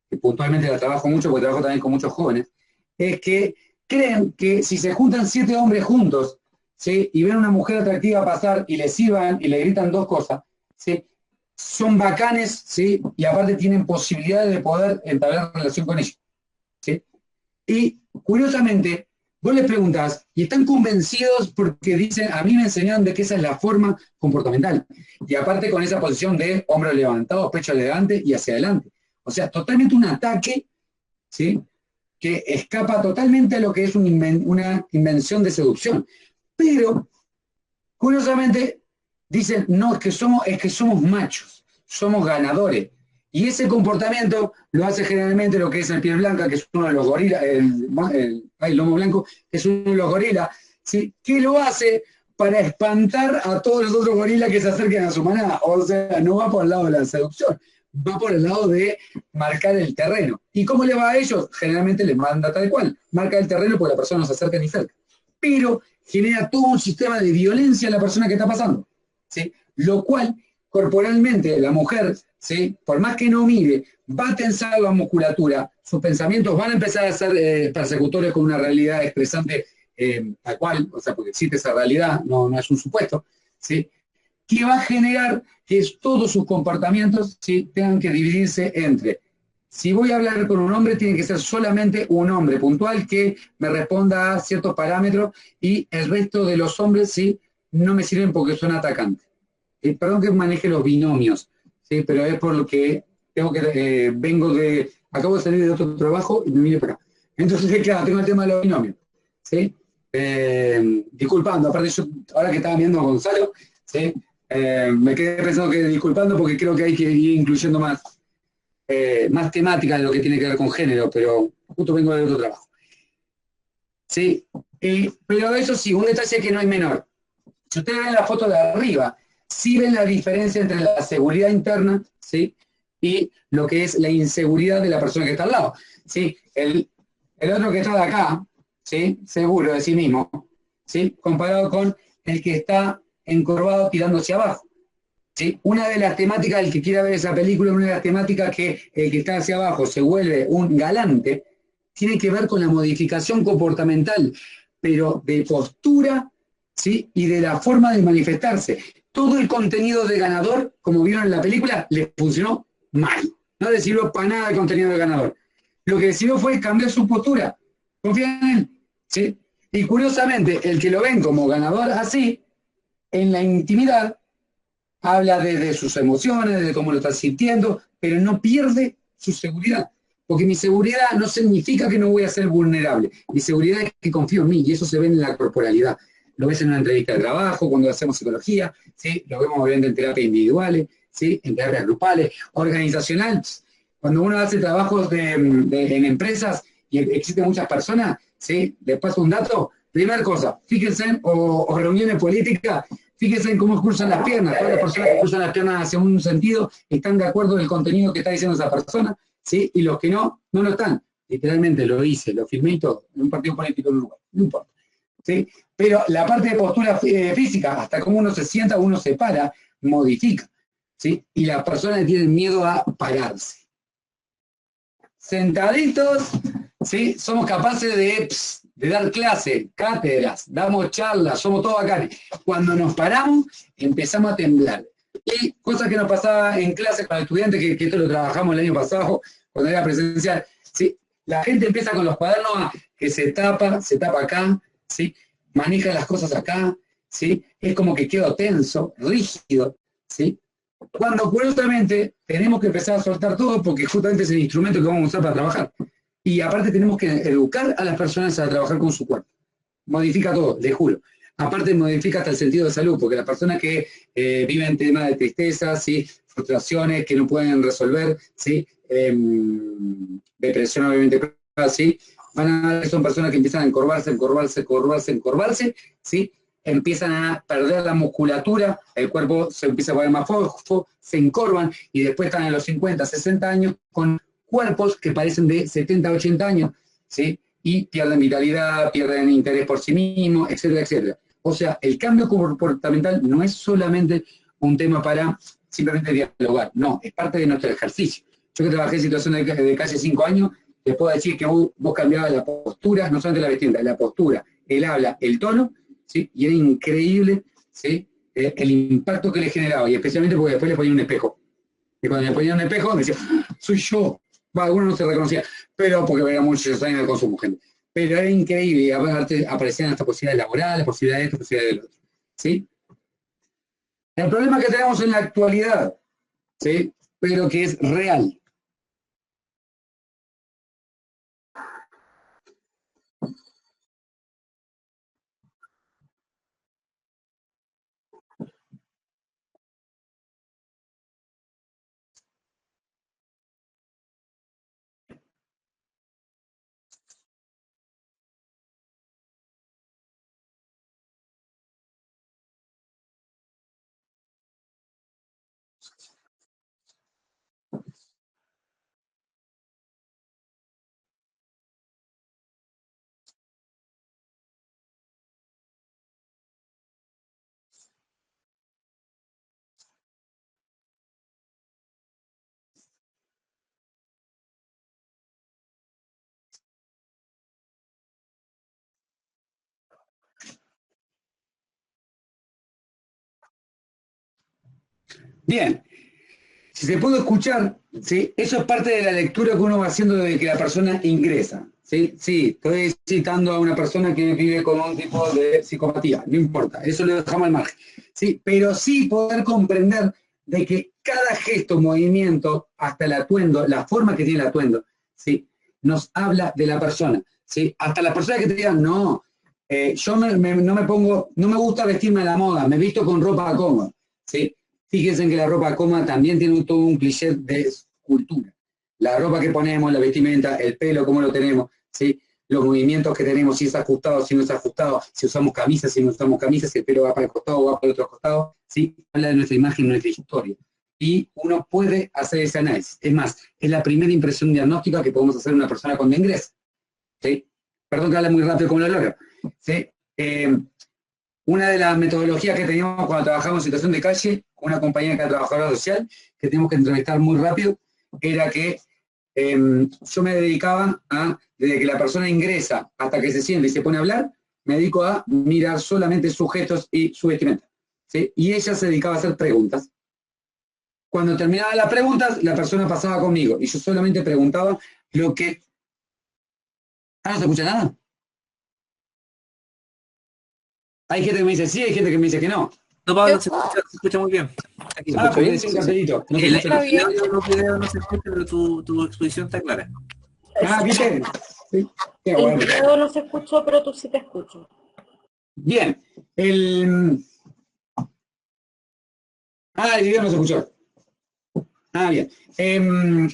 que puntualmente la trabajo mucho porque trabajo también con muchos jóvenes, es que creen que si se juntan 7 hombres juntos, ¿sí? Y ven a una mujer atractiva pasar y le silban y le gritan 2 cosas, ¿sí? Son bacanes, ¿sí? Y aparte tienen posibilidades de poder entablar relación con ellos, ¿sí? Y curiosamente, vos les preguntás y están convencidos porque dicen, a mí me enseñaron de que esa es la forma comportamental. Y aparte con esa posición de hombros levantados, pecho adelante y hacia adelante. O sea, totalmente un ataque, ¿sí? Que escapa totalmente a lo que es una invención de seducción. Pero, curiosamente, dicen, no, es que somos machos, somos ganadores. Y ese comportamiento lo hace generalmente lo que es el piel blanca, que es uno de los gorilas, el lomo blanco, que es uno de los gorilas, ¿sí? Que lo hace para espantar a todos los otros gorilas que se acerquen a su manada. O sea, no va por el lado de la seducción, va por el lado de marcar el terreno. ¿Y cómo le va a ellos? Generalmente les manda tal cual. Marca el terreno porque la persona no se acerca ni cerca. Pero genera todo un sistema de violencia a la persona que está pasando. ¿Sí? Lo cual, corporalmente, la mujer, ¿sí? Por más que no mire, va a tensar la musculatura, sus pensamientos van a empezar a ser persecutorios con una realidad expresante tal cual, o sea, porque existe esa realidad, no es un supuesto, ¿sí? Que va a generar que todos sus comportamientos, ¿sí? Tengan que dividirse entre, si voy a hablar con un hombre, tiene que ser solamente un hombre puntual que me responda a ciertos parámetros y el resto de los hombres, ¿sí? No me sirven porque son atacantes. Perdón que maneje los binomios, ¿sí? Pero es por lo que tengo que, acabo de salir de otro trabajo y me vine para acá. Entonces, claro, tengo el tema de los binomios, ¿sí? Disculpando, aparte yo, ahora que estaba viendo a Gonzalo, ¿sí? Me quedé pensando que disculpando porque creo que hay que ir incluyendo más temática de lo que tiene que ver con género, pero justo vengo de otro trabajo. ¿Sí? Pero eso sí, un detalle que no es menor. Si ustedes ven la foto de arriba, sí ven la diferencia entre la seguridad interna, ¿sí? Y lo que es la inseguridad de la persona que está al lado. ¿Sí? El otro que está de acá, ¿sí? Seguro de sí mismo, ¿sí? Comparado con el que está encorvado tirando hacia abajo. ¿Sí? Una de las temáticas del que quiera ver esa película, una de las temáticas que el que está hacia abajo se vuelve un galante, tiene que ver con la modificación comportamental, pero de postura, ¿sí? Y de la forma de manifestarse. Todo el contenido de ganador, como vieron en la película, les funcionó mal. No les sirvió para nada el contenido de ganador. Lo que decidió fue cambiar su postura. Confían en él. ¿Sí? Y curiosamente, el que lo ven como ganador así, en la intimidad, habla de sus emociones, de cómo lo está sintiendo, pero no pierde su seguridad. Porque mi seguridad no significa que no voy a ser vulnerable. Mi seguridad es que confío en mí y eso se ve en la corporalidad. Lo ves en una entrevista de trabajo, cuando hacemos psicología, ¿sí? Lo vemos obviamente en terapias individuales, ¿sí? En terapias grupales, organizacionales. Cuando uno hace trabajos en empresas y existen muchas personas, ¿sí? Les paso un dato. Primera cosa, fíjense, o reuniones políticas, fíjense en cómo cruzan las piernas. Todas las personas que cruzan las piernas hacia un sentido están de acuerdo con el contenido que está diciendo esa persona, ¿sí? Y los que no lo están. Literalmente lo hice, lo filmé y todo, en un partido político en Uruguay, no importa. ¿Sí? Pero la parte de postura física, hasta cómo uno se sienta, uno se para, modifica. ¿Sí? Y las personas tienen miedo a pararse. Sentaditos, ¿sí? Somos capaces de dar clase, cátedras, damos charlas, somos todos bacanes. Cuando nos paramos, empezamos a temblar. Y cosas que nos pasaba en clase con estudiantes, que esto lo trabajamos el año pasado, cuando era presencial, ¿sí? La gente empieza con los cuadernos que se tapa acá, ¿sí? Maneja las cosas acá, ¿sí? Es como que quedo tenso, rígido, ¿sí? Cuando curiosamente tenemos que empezar a soltar todo porque justamente es el instrumento que vamos a usar para trabajar. Y aparte tenemos que educar a las personas a trabajar con su cuerpo. Modifica todo, les juro. Aparte modifica hasta el sentido de salud, porque las personas que viven temas de tristeza, ¿sí? Frustraciones que no pueden resolver, ¿sí? Depresión obviamente, ¿sí? Van a ver, son personas que empiezan a encorvarse, ¿sí? Empiezan a perder la musculatura, el cuerpo se empieza a poner más fofo, se encorvan y después están a los 50, 60 años con cuerpos que parecen de 70, 80 años, ¿sí? Y pierden vitalidad, pierden interés por sí mismos, etcétera, etcétera. O sea, el cambio comportamental no es solamente un tema para simplemente dialogar, no, es parte de nuestro ejercicio. Yo que trabajé en situación de casi 5 años, les puedo decir que vos cambiabas la postura, no solamente la vestimenta, la postura, el habla, el tono, ¿sí? Y era increíble, ¿sí? El impacto que le generaba, y especialmente porque después le ponía un espejo. Y cuando le ponía un espejo, me decía, soy yo. Bueno, algunos no se reconocía, pero porque era muchos años de consumo, gente. Pero era increíble, y aparte aparecían estas posibilidades laborales, posibilidades de esto, posibilidades de lo otro. ¿Sí? El problema que tenemos en la actualidad, ¿sí? Pero que es real. Bien. Si se pudo escuchar, ¿sí? Eso es parte de la lectura que uno va haciendo desde que la persona ingresa. ¿Sí? Sí, estoy citando a una persona que vive con un tipo de psicopatía, no importa, eso lo dejamos al margen. ¿Sí? Pero sí poder comprender de que cada gesto, movimiento, hasta el atuendo, la forma que tiene el atuendo, ¿sí? Nos habla de la persona. ¿Sí? Hasta las personas que te digan, no, yo no me pongo, no me gusta vestirme a la moda, me visto con ropa cómoda. ¿Sí? Fíjense que la ropa cómoda también tiene todo un cliché de cultura. La ropa que ponemos, la vestimenta, el pelo, cómo lo tenemos, ¿sí? Los movimientos que tenemos, si es ajustado, si no es ajustado, si usamos camisas, si no usamos camisas, si el pelo va para el costado o va para el otro costado, ¿sí? Habla de nuestra imagen, nuestra historia. Y uno puede hacer ese análisis. Es más, es la primera impresión diagnóstica que podemos hacer una persona cuando ingresa. ¿Sí? Perdón que hable muy rápido como lo logro. ¿Sí? Una de las metodologías que teníamos cuando trabajamos en situación de calle, con una compañía que era trabajadora social, que teníamos que entrevistar muy rápido, era que yo me dedicaba a, desde que la persona ingresa hasta que se siente y se pone a hablar, me dedico a mirar solamente sus gestos y su vestimenta. ¿Sí? Y ella se dedicaba a hacer preguntas. Cuando terminaba las preguntas, la persona pasaba conmigo y yo solamente preguntaba lo que... Ah, ¿no se escucha nada? Hay gente que me dice sí, hay gente que me dice que no. No, Pablo, se escucha muy bien. Aquí se Ah, escucha porque bien. decía un cartelito. No se El, escucha Está nada. el bien. audio de los videos no se escucha, pero tu exposición está clara. Ah, ¿viste? Sí. Qué El bueno. video no se escuchó, pero tú sí te escucho. Bien. El video no se escuchó. Ah, bien.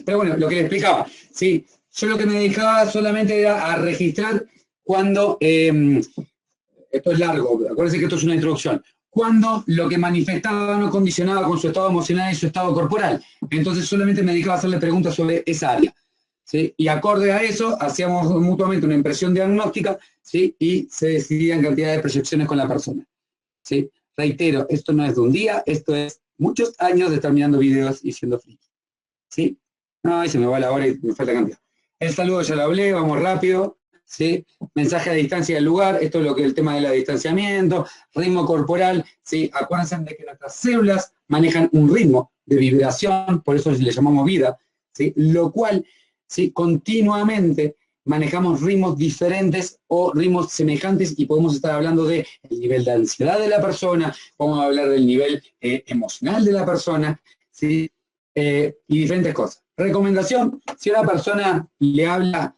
Pero bueno, lo que le explicaba. Sí, yo lo que me dedicaba solamente era a registrar cuando, esto es largo, acuérdense que esto es una introducción, cuando lo que manifestaba no condicionaba con su estado emocional y su estado corporal. Entonces solamente me dedicaba a hacerle preguntas sobre esa área. ¿Sí? Y acorde a eso, hacíamos mutuamente una impresión diagnóstica, ¿sí? Y se decidían cantidad de proyecciones con la persona. ¿Sí? Reitero, esto no es de un día, esto es muchos años de estar mirando videos y siendo friki. ¿Sí? No, ahí se me va la hora y me falta cantidad. El saludo ya lo hablé, vamos rápido. ¿Sí? Mensaje a distancia del lugar, esto es lo que es el tema del distanciamiento, ritmo corporal, ¿sí? Acuérdense de que nuestras células manejan un ritmo de vibración, por eso le llamamos vida, ¿sí? Lo cual, ¿sí? Continuamente manejamos ritmos diferentes o ritmos semejantes y podemos estar hablando del nivel de ansiedad de la persona, podemos hablar del nivel emocional de la persona, ¿sí? Y diferentes cosas. Recomendación, si una persona le habla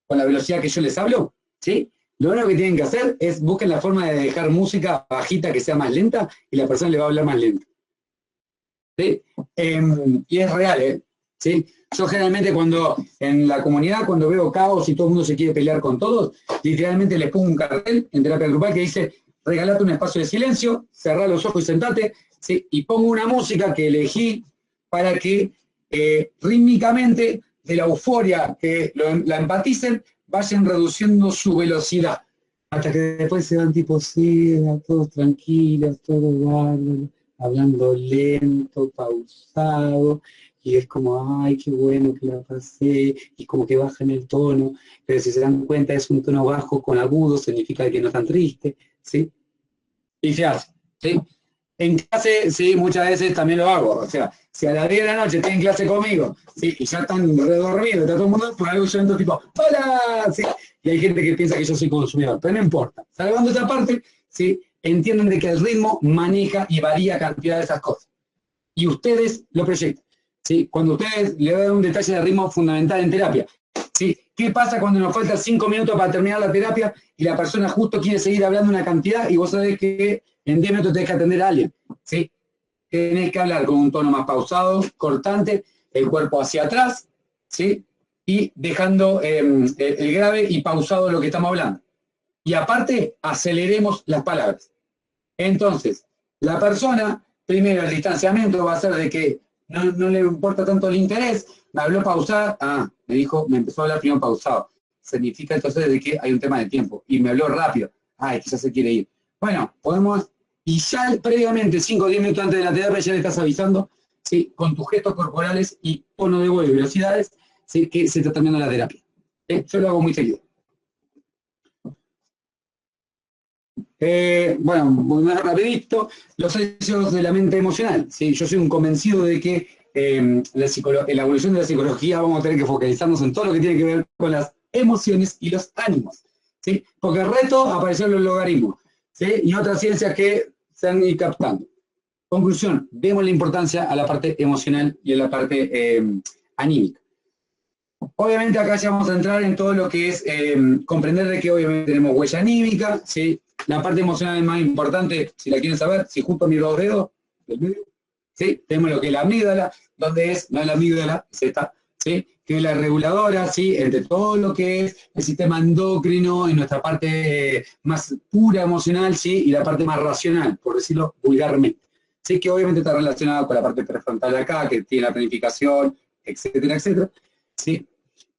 con la velocidad que yo les hablo, ¿sí? Lo único que tienen que hacer es busquen la forma de dejar música bajita que sea más lenta y la persona le va a hablar más lento. ¿Sí? Y es real, ¿eh? ¿Sí? Yo generalmente cuando en la comunidad, cuando veo caos y todo el mundo se quiere pelear con todos, literalmente les pongo un cartel en terapia grupal que dice, regalate un espacio de silencio, cerrá los ojos y sentate, ¿sí? Y pongo una música que elegí para que rítmicamente de la euforia que la empaticen, vayan reduciendo su velocidad. Hasta que después se van tipo, sí, todos tranquilos, todos bárbaros, hablando lento, pausado, y es como, ay, qué bueno que la pasé, y como que bajan el tono, pero si se dan cuenta es un tono bajo con agudo, significa que no están tristes, ¿sí? Y se hace, ¿sí? En clase, sí, muchas veces también lo hago, o sea, si a las 10 de la noche tienen clase conmigo, ¿sí? Y ya están redormidos, está todo el mundo, por algo yo entro tipo, ¡hola! ¿Sí? Y hay gente que piensa que yo soy consumidor, pero no importa. Salvando esa parte, ¿sí? Entienden de que el ritmo maneja y varía cantidad de esas cosas. Y ustedes lo proyectan, ¿sí? Cuando ustedes le dan un detalle de ritmo fundamental en terapia, ¿sí? ¿Qué pasa cuando nos faltan 5 minutos para terminar la terapia y la persona justo quiere seguir hablando una cantidad y vos sabés que en 10 minutos tenés que atender a alguien? ¿Sí? Tenés que hablar con un tono más pausado, cortante, el cuerpo hacia atrás, ¿sí? Y dejando el grave y pausado lo que estamos hablando. Y aparte, aceleremos las palabras. Entonces, la persona, primero el distanciamiento va a ser de que no le importa tanto el interés, me habló pausado, me dijo, me empezó a hablar primero pausado. Significa entonces de que hay un tema de tiempo. Y me habló rápido, es que ya se quiere ir. Bueno, podemos, y ya previamente, 5 o 10 minutos antes de la terapia, ya le estás avisando, ¿sí? Con tus gestos corporales y tono de voz y velocidades, ¿sí? Que se está terminando la terapia. Yo lo hago muy seguido. Bueno, muy rapidito, los hechos de la mente emocional. ¿Sí? Yo soy un convencido de que en la evolución de la psicología vamos a tener que focalizarnos en todo lo que tiene que ver con las emociones y los ánimos. ¿Sí? Porque el reto apareció en los logaritmos, ¿sí? Y otras ciencias que se han ido captando. Conclusión, demos la importancia a la parte emocional y a la parte anímica. Obviamente acá ya vamos a entrar en todo lo que es comprender de que obviamente tenemos huella anímica, ¿sí? La parte emocional es más importante, si la quieren saber, si junto mis dos dedos del medio, ¿sí? Tenemos lo que es la amígdala, donde es, no es la amígdala, Z, ¿sí? Que es la reguladora, ¿sí? Entre todo lo que es el sistema endocrino y nuestra parte más pura emocional, ¿sí? Y la parte más racional, por decirlo vulgarmente. Sí, que obviamente está relacionada con la parte prefrontal de acá, que tiene la planificación, etcétera, etcétera, ¿sí?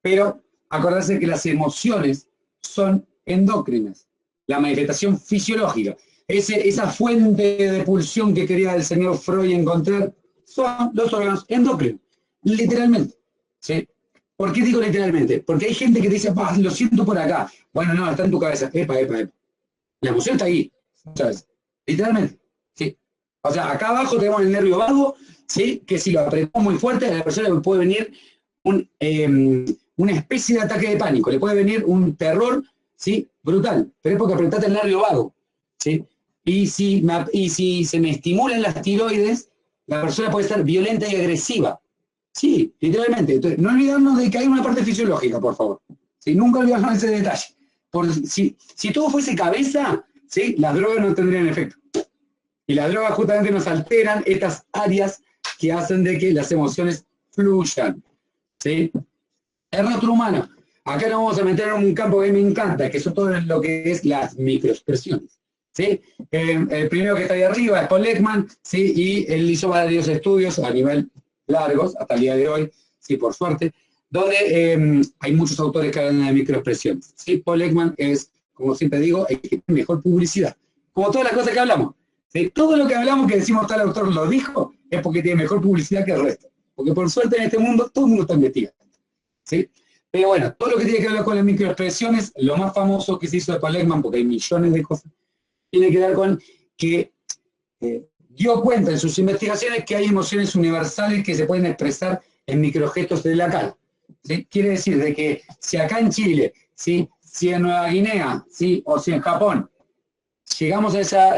Pero acordarse que las emociones son endócrinas, la manifestación fisiológica. Esa fuente de pulsión que quería el señor Freud encontrar son los órganos endocrinos, literalmente. ¿Sí? ¿Por qué digo literalmente? Porque hay gente que te dice, lo siento por acá. Bueno, no, está en tu cabeza. Epa, epa, epa. La emoción está ahí, ¿sabes? Literalmente. ¿Sí? O sea, acá abajo tenemos el nervio vago, ¿sí? Que si lo apretamos muy fuerte, a la persona le puede venir una especie de ataque de pánico, le puede venir un terror, ¿sí? Brutal, pero es porque apretaste el nervio vago, ¿sí? Y si se me estimulan las tiroides, la persona puede estar violenta y agresiva. Sí, literalmente. Entonces, no olvidarnos de que hay una parte fisiológica, por favor. ¿Sí? Nunca olvidarnos de ese detalle. Si todo fuese cabeza, ¿sí? Las drogas no tendrían efecto. Y las drogas justamente nos alteran estas áreas que hacen de que las emociones fluyan. ¿Sí? El rostro humano. Acá nos vamos a meter en un campo que a mí me encanta, que son todo lo que es las microexpresiones. ¿Sí? El primero que está ahí arriba es Paul Ekman, ¿sí? Y él hizo varios estudios a nivel largos, hasta el día de hoy, sí, por suerte, donde hay muchos autores que hablan de microexpresiones. ¿Sí? Paul Ekman es, como siempre digo, el que tiene mejor publicidad. Como todas las cosas que hablamos. ¿Sí? Todo lo que hablamos que decimos tal autor lo dijo, es porque tiene mejor publicidad que el resto. Porque por suerte en este mundo todo el mundo está investigando. ¿Sí? Pero bueno, todo lo que tiene que ver con las microexpresiones, lo más famoso que se hizo de Paul Ekman, porque hay millones de cosas, tiene que ver con que dio cuenta en sus investigaciones que hay emociones universales que se pueden expresar en microgestos de la cara. ¿Sí? Quiere decir de que si acá en Chile, ¿sí? Si en Nueva Guinea, ¿sí? O si en Japón, llegamos a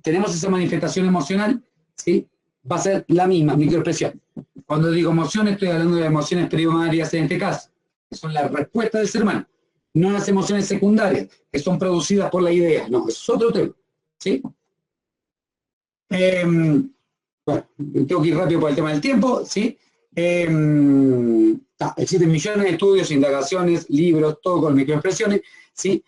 tenemos esa manifestación emocional, ¿sí? Va a ser la misma microexpresión. Cuando digo emociones, estoy hablando de emociones primarias en este caso, que son las respuestas del ser humano, no las emociones secundarias, que son producidas por la idea. No, es otro tema. ¿Sí? Bueno, tengo que ir rápido por el tema del tiempo. ¿Sí? Existen millones de estudios, indagaciones, libros, todo con microexpresiones. ¿Sí?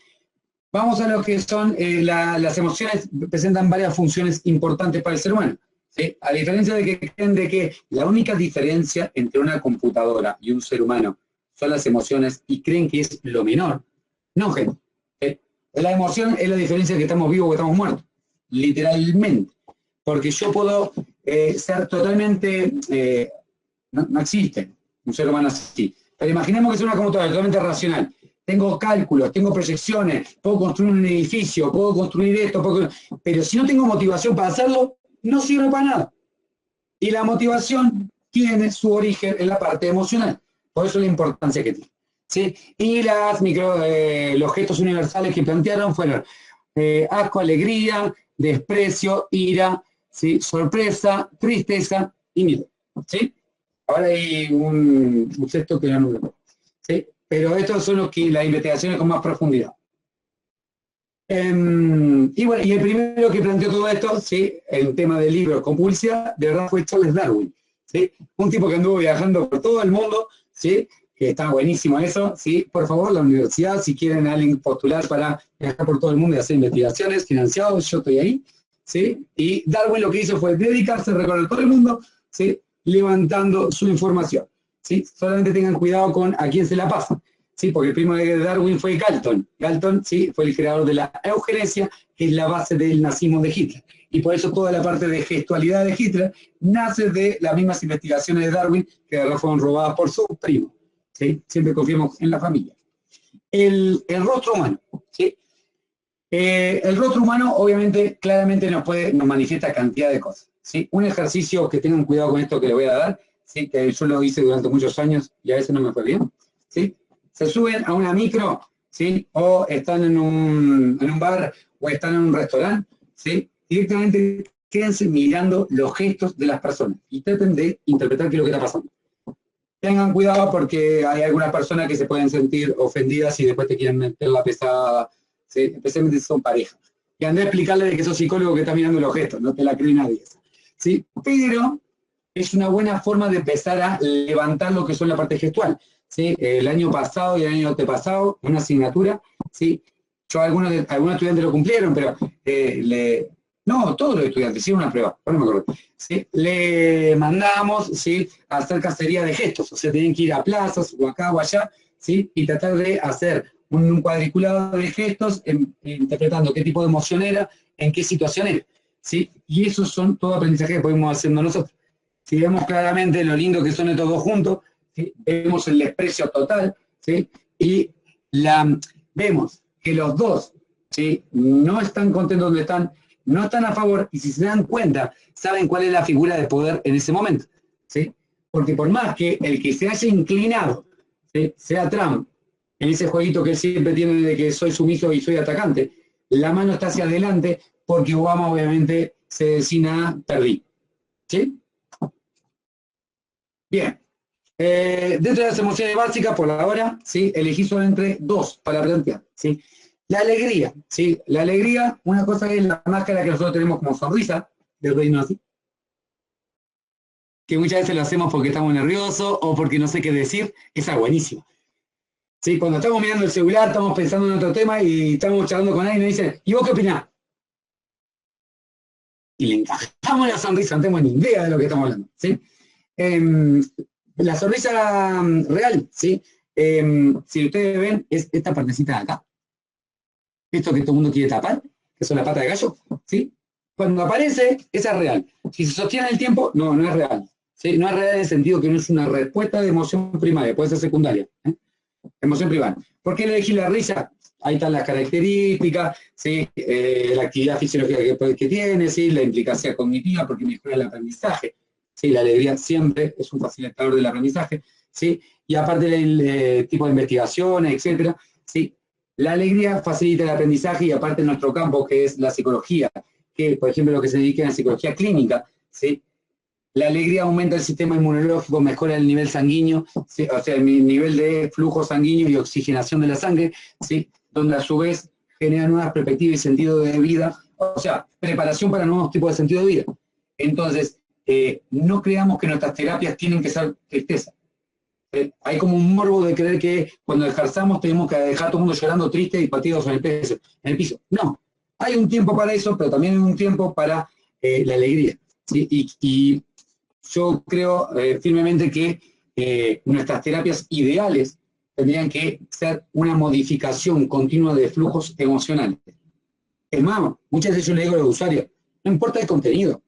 Vamos a lo que son las emociones, presentan varias funciones importantes para el ser humano. ¿Sí? A diferencia de que creen de que la única diferencia entre una computadora y un ser humano son las emociones y creen que es lo menor. No, gente. La emoción es la diferencia de que estamos vivos o que estamos muertos. Literalmente. Porque yo puedo ser totalmente... no existe un ser humano así. Pero imaginemos que es una computadora totalmente racional. Tengo cálculos, tengo proyecciones, puedo construir un edificio, puedo construir esto, pero si no tengo motivación para hacerlo, no sirve para nada. Y la motivación tiene su origen en la parte emocional. Por eso la importancia que tiene. ¿Sí? Y los gestos universales que plantearon fueron asco, alegría, desprecio, ira, ¿sí? Sorpresa, tristeza y miedo. ¿Sí? Ahora hay un sexto que no lo recuerdo. ¿Sí? Pero estos son las investigaciones con más profundidad. Y bueno, y el primero que planteó todo esto, ¿sí? El tema del libro con publicidad, de verdad fue Charles Darwin, ¿sí? Un tipo que anduvo viajando por todo el mundo, ¿sí? Que está buenísimo eso, ¿sí? Por favor, la universidad, si quieren a alguien postular para viajar por todo el mundo y hacer investigaciones financiados, yo estoy ahí, ¿sí? Y Darwin lo que hizo fue dedicarse a recorrer todo el mundo, ¿sí? Levantando su información, ¿sí? Solamente tengan cuidado con a quién se la pasa. Sí, porque el primo de Darwin fue Galton. Galton, sí, fue el creador de la eugenesia, que es la base del nazismo de Hitler. Y por eso toda la parte de gestualidad de Hitler nace de las mismas investigaciones de Darwin, que de verdad fueron robadas por su primo. ¿Sí? Siempre confiamos en la familia. El rostro humano. ¿Sí? El rostro humano, obviamente, claramente nos manifiesta cantidad de cosas, ¿sí? Un ejercicio que tengan cuidado con esto que le voy a dar, ¿sí? Que yo lo hice durante muchos años y a veces no me fue bien, ¿sí? Se suben a una micro, ¿sí? O están en un bar o están en un restaurante, ¿sí? Directamente quédense mirando los gestos de las personas y traten de interpretar qué es lo que está pasando. Tengan cuidado porque hay algunas personas que se pueden sentir ofendidas y después te quieren meter la pesada, ¿sí? Especialmente si son parejas. Y andá a explicarle de que sos psicólogo que está mirando los gestos, no te la cree nadie. ¿Sí? Pero es una buena forma de empezar a levantar lo que son la parte gestual. ¿Sí? El año pasado y el año antepasado, una asignatura, ¿sí? Yo algunos estudiantes lo cumplieron, pero no, todos los estudiantes, hicieron una prueba, no me acuerdo. ¿Sí? Le mandamos, ¿sí? A hacer cacería de gestos, o sea, tenían que ir a plazas o acá o allá, ¿sí? Y tratar de hacer un cuadriculado de gestos, interpretando qué tipo de emoción era, en qué situación era, ¿sí? Y esos son todo aprendizaje que podemos hacer nosotros. Si vemos claramente lo lindo que son estos dos juntos, ¿sí? Vemos el desprecio total, ¿sí? Y vemos que los dos, ¿sí? No están contentos donde están, no están a favor, y si se dan cuenta, saben cuál es la figura de poder en ese momento, ¿sí? Porque por más que el que se haya inclinado, ¿sí? Sea Trump, en ese jueguito que él siempre tiene de que soy sumiso y soy atacante, la mano está hacia adelante porque Obama obviamente se decina perdí, ¿sí? Bien. Dentro de las emociones básicas, por ahora, ¿sí? Elegí solo entre dos para plantear, ¿sí? La alegría, ¿sí? La alegría, una cosa es la máscara que nosotros tenemos como sonrisa, del reino así, que muchas veces lo hacemos porque estamos nerviosos o porque no sé qué decir, esa es buenísima. ¿Sí? Cuando estamos mirando el celular, estamos pensando en otro tema y estamos charlando con alguien y nos dicen, ¿y vos qué opinás? Y le encajamos la sonrisa, no tenemos ni idea de lo que estamos hablando, ¿sí? La sonrisa real, ¿sí? Si ustedes ven, es esta partecita de acá. Esto que todo el mundo quiere tapar, que son la pata de gallo, ¿sí? Cuando aparece, esa es real. Si se sostiene en el tiempo, no, no es real. ¿Sí? No es real en el sentido que no es una respuesta de emoción primaria, puede ser secundaria. Emoción primaria. ¿Por qué elegí la risa? Ahí están las características, ¿sí? La actividad fisiológica que tiene, ¿sí? La implicancia cognitiva, porque mejora el aprendizaje. ¿Sí? La alegría siempre es un facilitador del aprendizaje, ¿sí? Y aparte del tipo de investigaciones, etcétera, ¿sí? La alegría facilita el aprendizaje y aparte en nuestro campo, que es la psicología, que por ejemplo lo que se dedica en psicología clínica, ¿sí? La alegría aumenta el sistema inmunológico, mejora el nivel sanguíneo, ¿sí? O sea, el nivel de flujo sanguíneo y oxigenación de la sangre, ¿sí? Donde a su vez genera nuevas perspectivas y sentido de vida, o sea, preparación para nuevos tipos de sentido de vida. Entonces, no creamos que nuestras terapias tienen que ser tristeza. Hay como un morbo de creer que cuando ejerzamos tenemos que dejar a todo el mundo llorando triste y pateados en el piso. No, hay un tiempo para eso, pero también hay un tiempo para la alegría, ¿sí? Y yo creo firmemente que nuestras terapias ideales tendrían que ser una modificación continua de flujos emocionales. Es más, muchas veces yo le digo a los usuarios, no importa el contenido.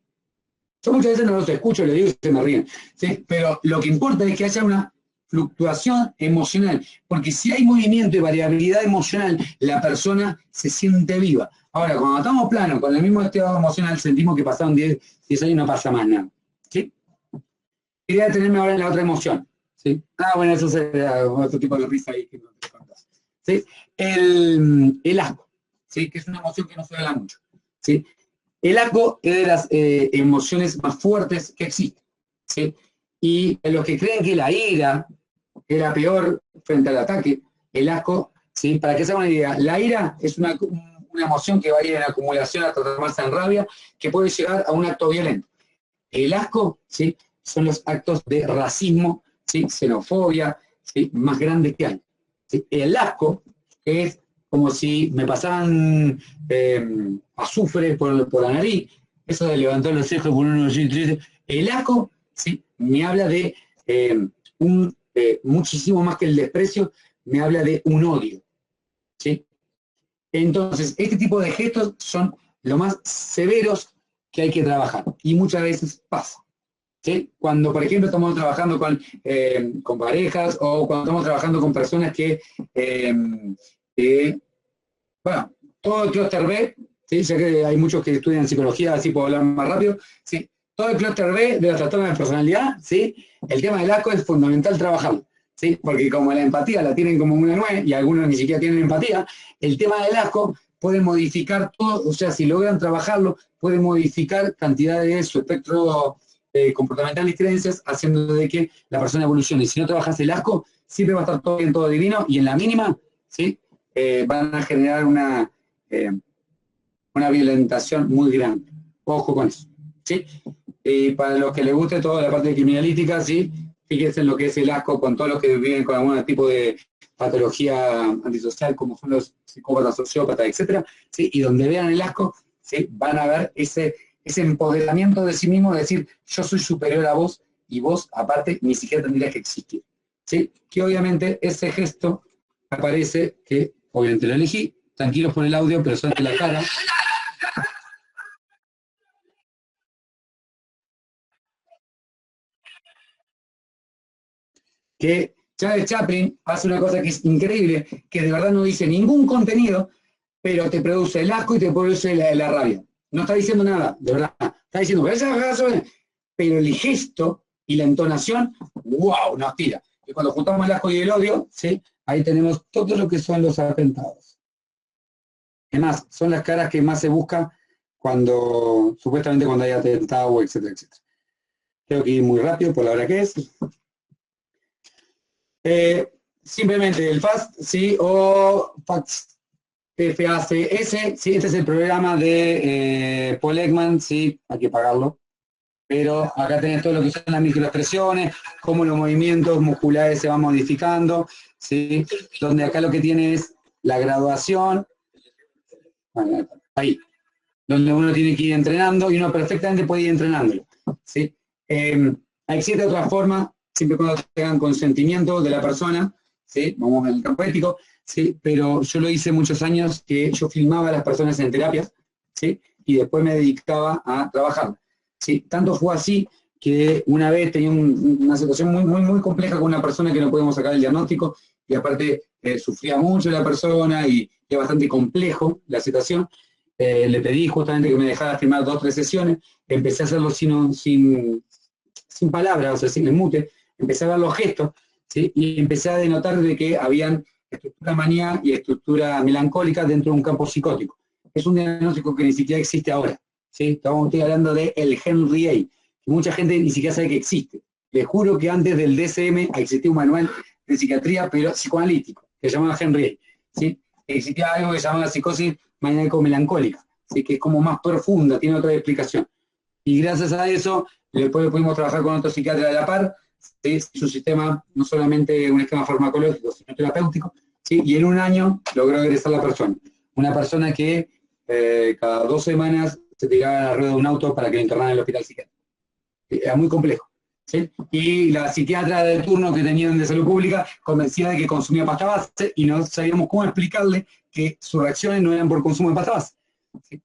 Yo muchas veces no los escucho, les digo y se me ríen, ¿sí? Pero lo que importa es que haya una fluctuación emocional, porque si hay movimiento y variabilidad emocional, la persona se siente viva. Ahora, cuando estamos planos, con el mismo estado emocional, sentimos que pasaron 10 años y no pasa más nada. ¿Sí? Quería detenerme ahora en la otra emoción. ¿Sí? Bueno, eso sería otro tipo de risa ahí que no te contas. ¿Sí? El asco, ¿sí? Que es una emoción que no se habla mucho. ¿Sí? El asco es de las emociones más fuertes que existen, ¿sí? Y los que creen que la ira era peor frente al ataque, el asco, ¿sí? Para que se hagan una idea, la ira es una emoción que va a ir en acumulación hasta transformarse en rabia, que puede llegar a un acto violento. El asco, ¿sí? Son los actos de racismo, ¿sí? Xenofobia, ¿sí? Más grandes que hay. ¿Sí? El asco, que es como si me pasaban azufre por la nariz, eso de levantar los cejas por uno así, el asco, ¿sí? Me habla de muchísimo más que el desprecio, me habla de un odio, ¿sí? Entonces, este tipo de gestos son lo más severos que hay que trabajar, y muchas veces pasa. ¿Sí? Cuando, por ejemplo, estamos trabajando con parejas o cuando estamos trabajando con personas bueno, todo el clúster B, ¿sí? Ya que hay muchos que estudian psicología, así puedo hablar más rápido, ¿sí? Todo el clúster B de los trastornos de personalidad, ¿sí? El tema del asco es fundamental trabajarlo, ¿sí? Porque como la empatía la tienen como una nuez, y algunos ni siquiera tienen empatía, el tema del asco puede modificar todo, o sea, si logran trabajarlo, puede modificar cantidad de su espectro comportamental y creencias, haciendo de que la persona evolucione. Y si no trabajas el asco, siempre va a estar todo bien, todo divino, y en la mínima, ¿sí? Van a generar una violentación muy grande. Ojo con eso, ¿sí? Para los que les guste toda la parte de criminalística, ¿sí? Fíjense en lo que es el asco con todos los que viven con algún tipo de patología antisocial, como son los psicópatas, sociópatas, etcétera, ¿sí? Y donde vean el asco, ¿sí? Van a ver ese empoderamiento de sí mismo, de decir, yo soy superior a vos, y vos, aparte, ni siquiera tendrías que existir, ¿sí? Que obviamente ese gesto aparece, que obviamente lo elegí, tranquilos por el audio, pero suelte la cara. Que Charles Chaplin hace una cosa que es increíble, que de verdad no dice ningún contenido, pero te produce el asco y te produce la rabia. No está diciendo nada, de verdad. Está diciendo, pero el gesto y la entonación, wow, nos tira. Y cuando juntamos el asco y el odio, ¿sí? Ahí tenemos todo lo que son los atentados. Es más, son las caras que más se buscan supuestamente cuando hay atentado, etcétera, etcétera. Tengo que ir muy rápido por la hora que es. Simplemente el FAST, ¿sí? O FACS, FACS, ¿sí? Este es el programa de Paul Ekman, ¿sí? Hay que pagarlo. Pero acá tenés todo lo que son las microexpresiones, cómo los movimientos musculares se van modificando, ¿sí? Donde acá lo que tiene es la graduación, ahí, donde uno tiene que ir entrenando y uno perfectamente puede ir entrenándolo, ¿sí? Existe otra forma, siempre cuando tengan consentimiento de la persona, ¿sí? Vamos en el campo ético, ¿sí? Pero yo lo hice muchos años que yo filmaba a las personas en terapias, ¿sí? Y después me dedicaba a trabajar, ¿sí? Tanto fue así que una vez tenía una situación muy compleja con una persona que no podíamos sacar el diagnóstico, y aparte sufría mucho la persona y es bastante complejo la situación. Le pedí justamente que me dejara filmar 2 o 3 sesiones, empecé a hacerlo sin palabras, o sea, sin el mute, empecé a ver los gestos, ¿sí? Y empecé a denotar de que habían estructura manía y estructura melancólica dentro de un campo psicótico. Es un diagnóstico que ni siquiera existe ahora, ¿sí? Estoy hablando de el Henry A, que mucha gente ni siquiera sabe que existe. Les juro que antes del DSM existía un manual de psiquiatría, pero psicoanalítico, que se llamaba Henry A, ¿sí? Existía algo que se llamaba psicosis maníaco-melancólica, ¿sí? Que es como más profunda, tiene otra explicación. Y gracias a eso, después pudimos trabajar con otro psiquiatra de la par, ¿sí? Su sistema, no solamente un esquema farmacológico, sino terapéutico, ¿sí? Y en un año logró egresar la persona. Una persona que cada 2 semanas se tiraba a la rueda de un auto para que le internaran en el hospital psiquiátrico. Era muy complejo, ¿sí? Y la psiquiatra de turno que tenían de salud pública convencida de que consumía pasta base y no sabíamos cómo explicarle que sus reacciones no eran por consumo de pasta base, ¿sí?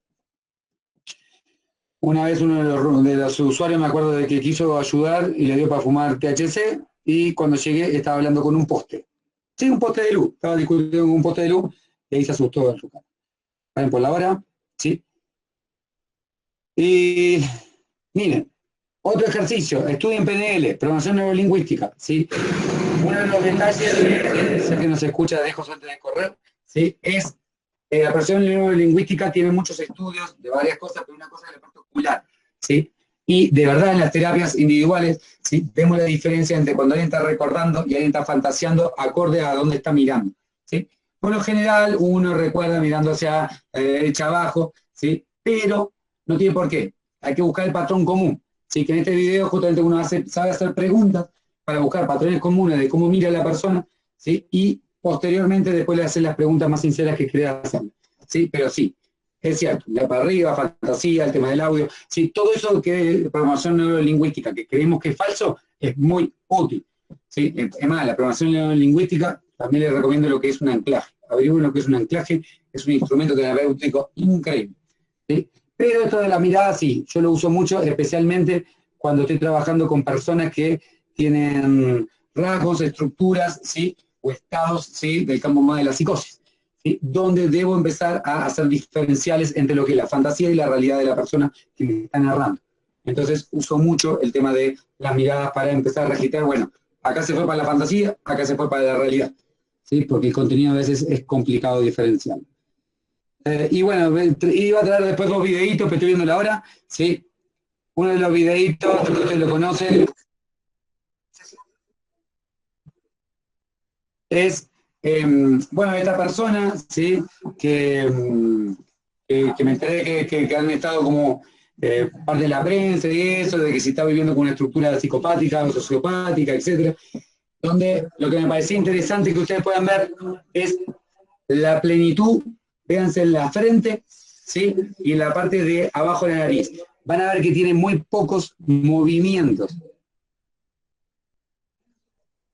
Una vez uno de los usuarios, me acuerdo de que quiso ayudar y le dio para fumar THC, y cuando llegué estaba hablando con un poste. Sí, un poste de luz. Estaba discutiendo con un poste de luz y ahí se asustó en su cara. ¿Saben por la hora? Sí. Y miren, otro ejercicio, estudien PNL, programación neurolingüística, ¿sí? Uno de los detalles, sé que nos escucha de lejos antes de correr, ¿sí? Es la programación neurolingüística tiene muchos estudios de varias cosas, pero una cosa es la parte ocular, ¿sí? Y de verdad en las terapias individuales, ¿sí? Vemos la diferencia entre cuando alguien está recordando y alguien está fantaseando acorde a dónde está mirando, ¿sí? Por lo general uno recuerda mirando hacia derecha abajo, ¿sí? Pero no tiene por qué. Hay que buscar el patrón común, ¿sí? Que en este video justamente uno sabe hacer preguntas para buscar patrones comunes de cómo mira la persona, ¿sí? Y posteriormente después le hacen las preguntas más sinceras que crea hacer, ¿sí? Pero sí, es cierto, ya para arriba, fantasía, el tema del audio, sí, todo eso que es programación neurolingüística, que creemos que es falso, es muy útil, ¿sí? Es más, la programación neurolingüística también les recomiendo lo que es un anclaje. Averigüen lo que es un anclaje, es un instrumento terapéutico increíble, ¿sí? Pero esto de la mirada, sí, yo lo uso mucho, especialmente cuando estoy trabajando con personas que tienen rasgos, estructuras, ¿sí? O estados, ¿sí? Del campo más de la psicosis, ¿sí? Donde debo empezar a hacer diferenciales entre lo que es la fantasía y la realidad de la persona que me está narrando. Entonces uso mucho el tema de las miradas para empezar a registrar, bueno, acá se fue para la fantasía, acá se fue para la realidad, ¿sí? Porque el contenido a veces es complicado diferenciar. Y bueno, iba a traer después dos videitos, pero estoy viendo la hora, ¿sí? Uno de los videitos, que ustedes lo conocen, es, bueno, esta persona, ¿sí? Que me enteré que han estado como parte de la prensa y eso, de que se está viviendo con una estructura psicopática o sociopática, etcétera, donde lo que me parecía interesante que ustedes puedan ver es la plenitud, véanse en la frente, ¿sí? Y en la parte de abajo de la nariz. Van a ver que tiene muy pocos movimientos.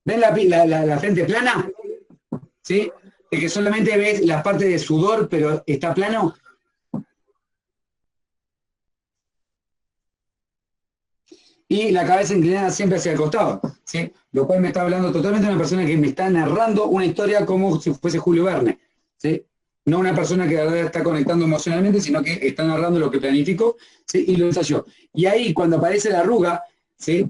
¿Ven la frente plana? ¿Sí? De que solamente ves la parte de sudor, pero está plano. Y la cabeza inclinada siempre hacia el costado, ¿sí? Lo cual me está hablando totalmente de una persona que me está narrando una historia como si fuese Julio Verne, ¿sí? No una persona que de verdad está conectando emocionalmente, sino que está narrando lo que planificó, ¿sí? Y lo ensayó. Y ahí, cuando aparece la arruga, ¿sí?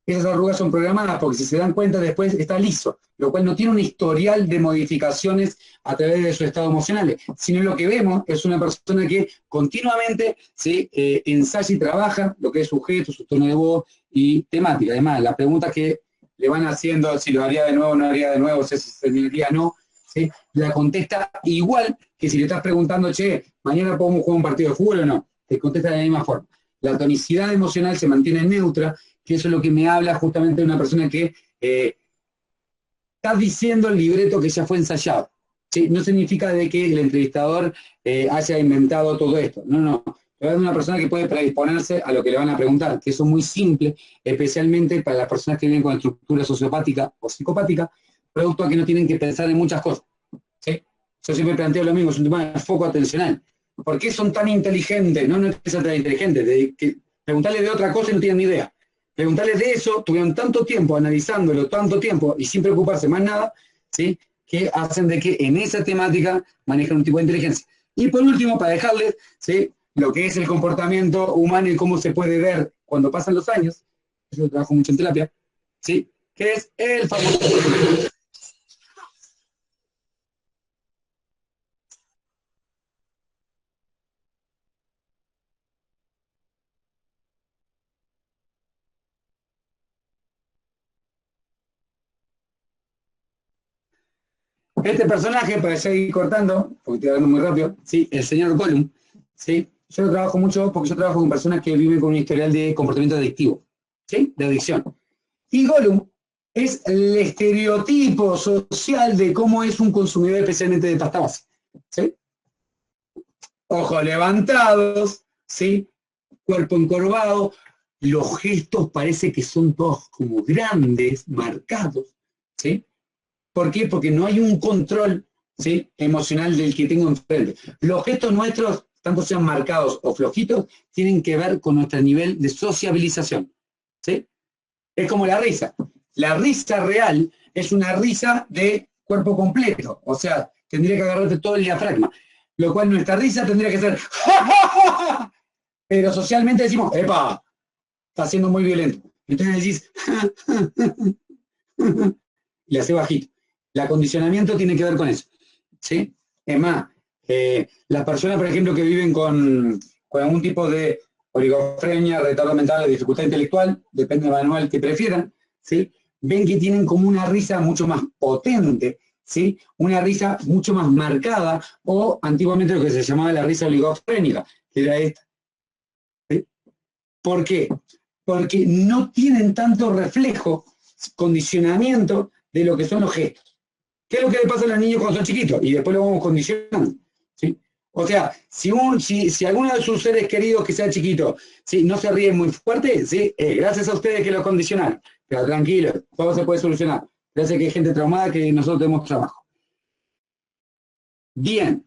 Esas arrugas son programadas porque si se dan cuenta después está liso, lo cual no tiene un historial de modificaciones a través de su estado emocional, sino lo que vemos es una persona que continuamente ¿sí? Ensaya y trabaja lo que es sujeto, su tono de voz y temática. Además, las preguntas que le van haciendo, si lo haría de nuevo, no haría de nuevo, si se diría no, ¿sí? La contesta igual que si le estás preguntando, che, mañana podemos jugar un partido de fútbol o no, te contesta de la misma forma. La tonicidad emocional se mantiene neutra, que eso es lo que me habla justamente de una persona que está diciendo el libreto que ya fue ensayado. ¿Sí? No significa de que el entrevistador haya inventado todo esto. No, no. Es una persona que puede predisponerse a lo que le van a preguntar, que eso es muy simple, especialmente para las personas que viven con estructura sociopática o psicopática, producto a que no tienen que pensar en muchas cosas. ¿Sí? Yo siempre planteo lo mismo, es un tema de foco atencional. ¿Por qué son tan inteligentes? No, no es que sean tan inteligentes, preguntarles de otra cosa y no tienen ni idea. Preguntarles de eso, tuvieron tanto tiempo analizándolo, tanto tiempo y sin preocuparse más nada, ¿sí? Que hacen de que en esa temática manejen un tipo de inteligencia. Y por último, para dejarles, ¿sí? Lo que es el comportamiento humano y cómo se puede ver cuando pasan los años, yo trabajo mucho en terapia, ¿sí? Que es el famoso... Este personaje, para seguir cortando, porque estoy hablando muy rápido, ¿sí? El señor Gollum, ¿sí? Yo lo trabajo mucho porque yo trabajo con personas que viven con un historial de comportamiento adictivo, ¿sí? De adicción. Y Gollum es el estereotipo social de cómo es un consumidor especialmente de pasta base, ¿sí? Ojos levantados, ¿sí? Cuerpo encorvado, los gestos parece que son todos como grandes, marcados, ¿sí? ¿Por qué? Porque no hay un control, ¿sí? Emocional del que tengo enfrente. Los gestos nuestros, tanto sean marcados o flojitos, tienen que ver con nuestro nivel de sociabilización, ¿sí? Es como la risa. La risa real es una risa de cuerpo completo, o sea, tendría que agarrarte todo el diafragma, lo cual nuestra risa tendría que ser pero socialmente decimos, ¡epa! Está siendo muy violento. Entonces decís, y le hace bajito. El acondicionamiento tiene que ver con eso, ¿sí? Es más, las personas, por ejemplo, que viven con algún tipo de oligofrenia, retardo mental o dificultad intelectual, depende del manual que prefieran, ¿sí? Ven que tienen como una risa mucho más potente, ¿sí? Una risa mucho más marcada, o antiguamente lo que se llamaba la risa oligofrénica, que era esta. ¿Sí? ¿Por qué? Porque no tienen tanto reflejo, condicionamiento de lo que son los gestos. ¿Qué es lo que le pasa a los niños cuando son chiquitos? Y después lo vamos condicionando, ¿sí? O sea, si alguno de sus seres queridos que sea chiquito, ¿sí? No se ríe muy fuerte, ¿sí? Gracias a ustedes que lo condicionaron. Pero tranquilo, todo se puede solucionar. Gracias a que hay gente traumada que nosotros tenemos trabajo. Bien.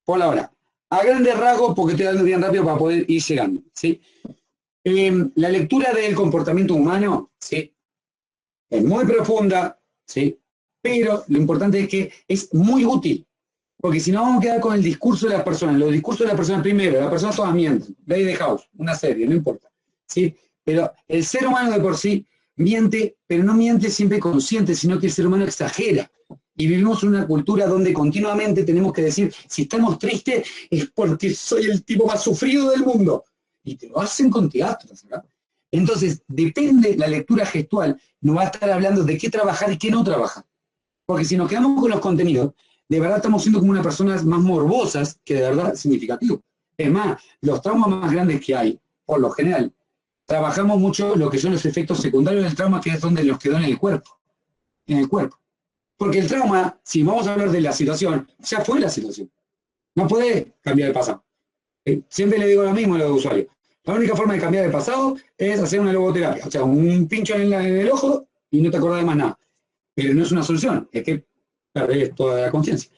Por ahora, a grandes rasgos, porque estoy hablando bien rápido para poder ir llegando, ¿sí? La lectura del comportamiento humano, ¿sí? Es muy profunda, ¿sí? pero lo importante es que es muy útil, porque si no vamos a quedar con el discurso de las personas, los discursos de las personas primero, las personas todas mienten, Ley de House, una serie, no importa, ¿sí? Pero el ser humano de por sí miente, pero no miente siempre consciente, sino que el ser humano exagera. Y vivimos en una cultura donde continuamente tenemos que decir, si estamos tristes es porque soy el tipo más sufrido del mundo. Y te lo hacen con teatro, ¿verdad? Entonces, depende la lectura gestual, nos va a estar hablando de qué trabajar y qué no trabajar. Porque si nos quedamos con los contenidos, de verdad estamos siendo como unas personas más morbosas que de verdad significativos. Es más, los traumas más grandes que hay, por lo general, trabajamos mucho lo que son los efectos secundarios del trauma, que es donde los quedó en el cuerpo. En el cuerpo. Porque el trauma, si vamos a hablar de la situación, ya fue la situación. No puede cambiar el pasado. Siempre le digo lo mismo a los usuarios. La única forma de cambiar el pasado es hacer una logoterapia. O sea, un pincho en el ojo y no te acordás de más nada. Pero no es una solución, es que perdés toda la conciencia.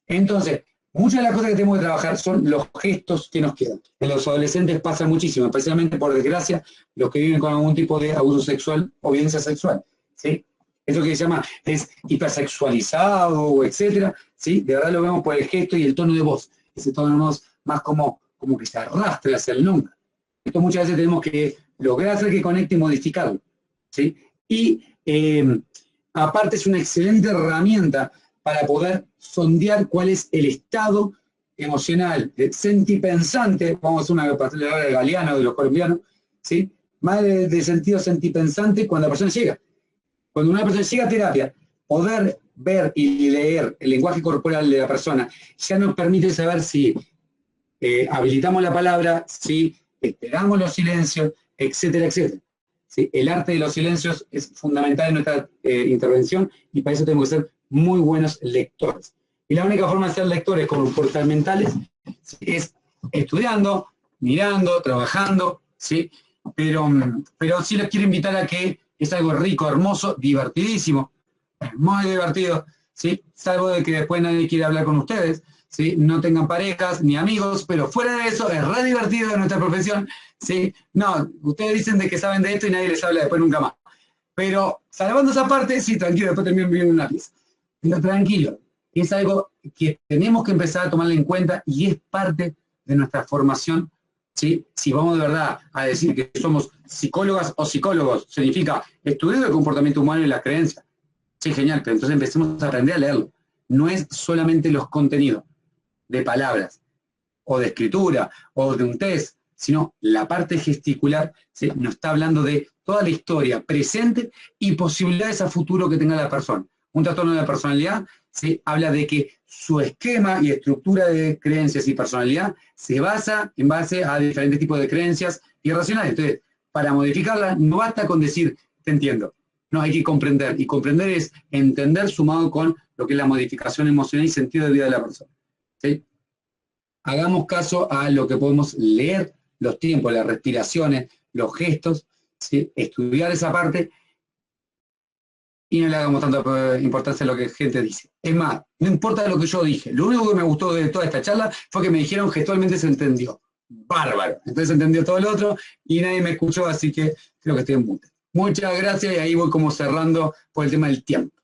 Entonces, muchas de las cosas que tenemos que trabajar son los gestos que nos quedan. En los adolescentes pasa muchísimo, especialmente por desgracia, los que viven con algún tipo de abuso sexual o violencia sexual. ¿Sí? Eso que se llama es hipersexualizado, etcétera, ¿sí? De verdad lo vemos por el gesto y el tono de voz. Ese tono de voz más como que se arrastra hacia el nunca. Esto muchas veces tenemos que lograr hacer que conecte y modificarlo, ¿sí? Y aparte es una excelente herramienta para poder sondear cuál es el estado emocional, sentipensante, vamos a hacer una palabra de Galeano, de los colombianos, ¿sí? Más de sentido sentipensante cuando la persona llega. Cuando una persona llega a terapia, poder ver y leer el lenguaje corporal de la persona ya nos permite saber si habilitamos la palabra, si esperamos los silencios, etcétera, etcétera. ¿Sí? El arte de los silencios es fundamental en nuestra intervención y para eso tenemos que ser muy buenos lectores. Y la única forma de ser lectores comportamentales es estudiando, mirando, trabajando, ¿sí? Pero sí les quiero invitar a que es algo rico, hermoso, divertidísimo, muy divertido, ¿sí? Salvo de que después nadie quiere hablar con ustedes, ¿sí? No tengan parejas ni amigos, pero fuera de eso es re divertido en nuestra profesión, ¿sí? No, ustedes dicen de que saben de esto y nadie les habla después nunca más. Pero salvando esa parte, sí, tranquilo, después termino viviendo una pieza. Pero tranquilo, es algo que tenemos que empezar a tomarlo en cuenta y es parte de nuestra formación, ¿sí? Si vamos de verdad a decir que somos psicólogas o psicólogos, significa estudio del comportamiento humano y las creencias. Sí, genial, pero entonces empecemos a aprender a leerlo. No es solamente los contenidos de palabras, o de escritura, o de un test, sino la parte gesticular, ¿sí? Nos está hablando de toda la historia presente y posibilidades a futuro que tenga la persona. Un trastorno de personalidad, ¿sí? Habla de que su esquema y estructura de creencias y personalidad se basa en base a diferentes tipos de creencias irracionales. Entonces, para modificarla, no basta con decir, te entiendo. No, hay que comprender. Y comprender es entender sumado con lo que es la modificación emocional y sentido de vida de la persona. ¿Sí? Hagamos caso a lo que podemos leer, los tiempos, las respiraciones, los gestos, ¿sí? Estudiar esa parte y no le hagamos tanta importancia a lo que la gente dice. Es más, no importa lo que yo dije, lo único que me gustó de toda esta charla fue que me dijeron gestualmente se entendió. Bárbaro. Entonces se entendió todo lo otro y nadie me escuchó, así que creo que estoy en mute. Muchas gracias y ahí voy como cerrando por el tema del tiempo.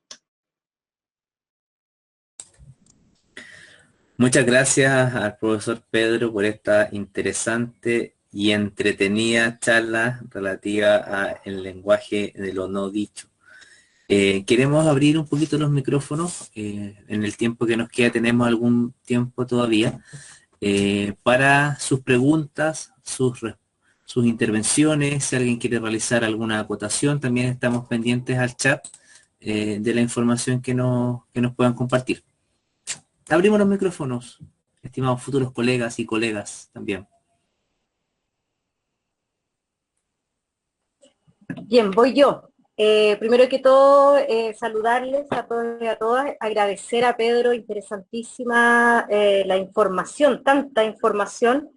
Muchas gracias al profesor Pedro por esta interesante y entretenida charla relativa al lenguaje de lo no dicho. Queremos abrir un poquito los micrófonos. En el tiempo que nos queda tenemos algún tiempo todavía para sus preguntas, sus intervenciones. Si alguien quiere realizar alguna acotación, también estamos pendientes al chat de la información que nos puedan compartir. Abrimos los micrófonos, estimados futuros colegas y colegas también. Bien, voy yo. Primero que todo, saludarles a todos y a todas, agradecer a Pedro, interesantísima la información, tanta información.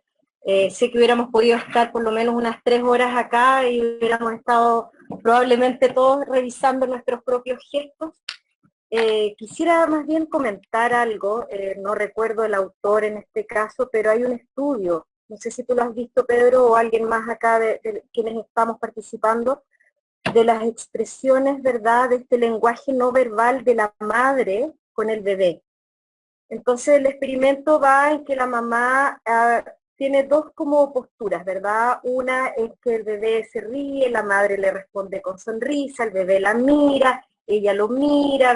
Sé que hubiéramos podido estar por lo menos unas 3 horas acá y hubiéramos estado probablemente todos revisando nuestros propios gestos. Quisiera más bien comentar algo, no recuerdo el autor en este caso, pero hay un estudio, no sé si tú lo has visto, Pedro, o alguien más acá de quienes estamos participando, de las expresiones, ¿verdad?, de este lenguaje no verbal de la madre con el bebé. Entonces el experimento va en que la mamá tiene dos como posturas, ¿verdad? Una es que el bebé se ríe, la madre le responde con sonrisa, el bebé la mira, ella lo mira,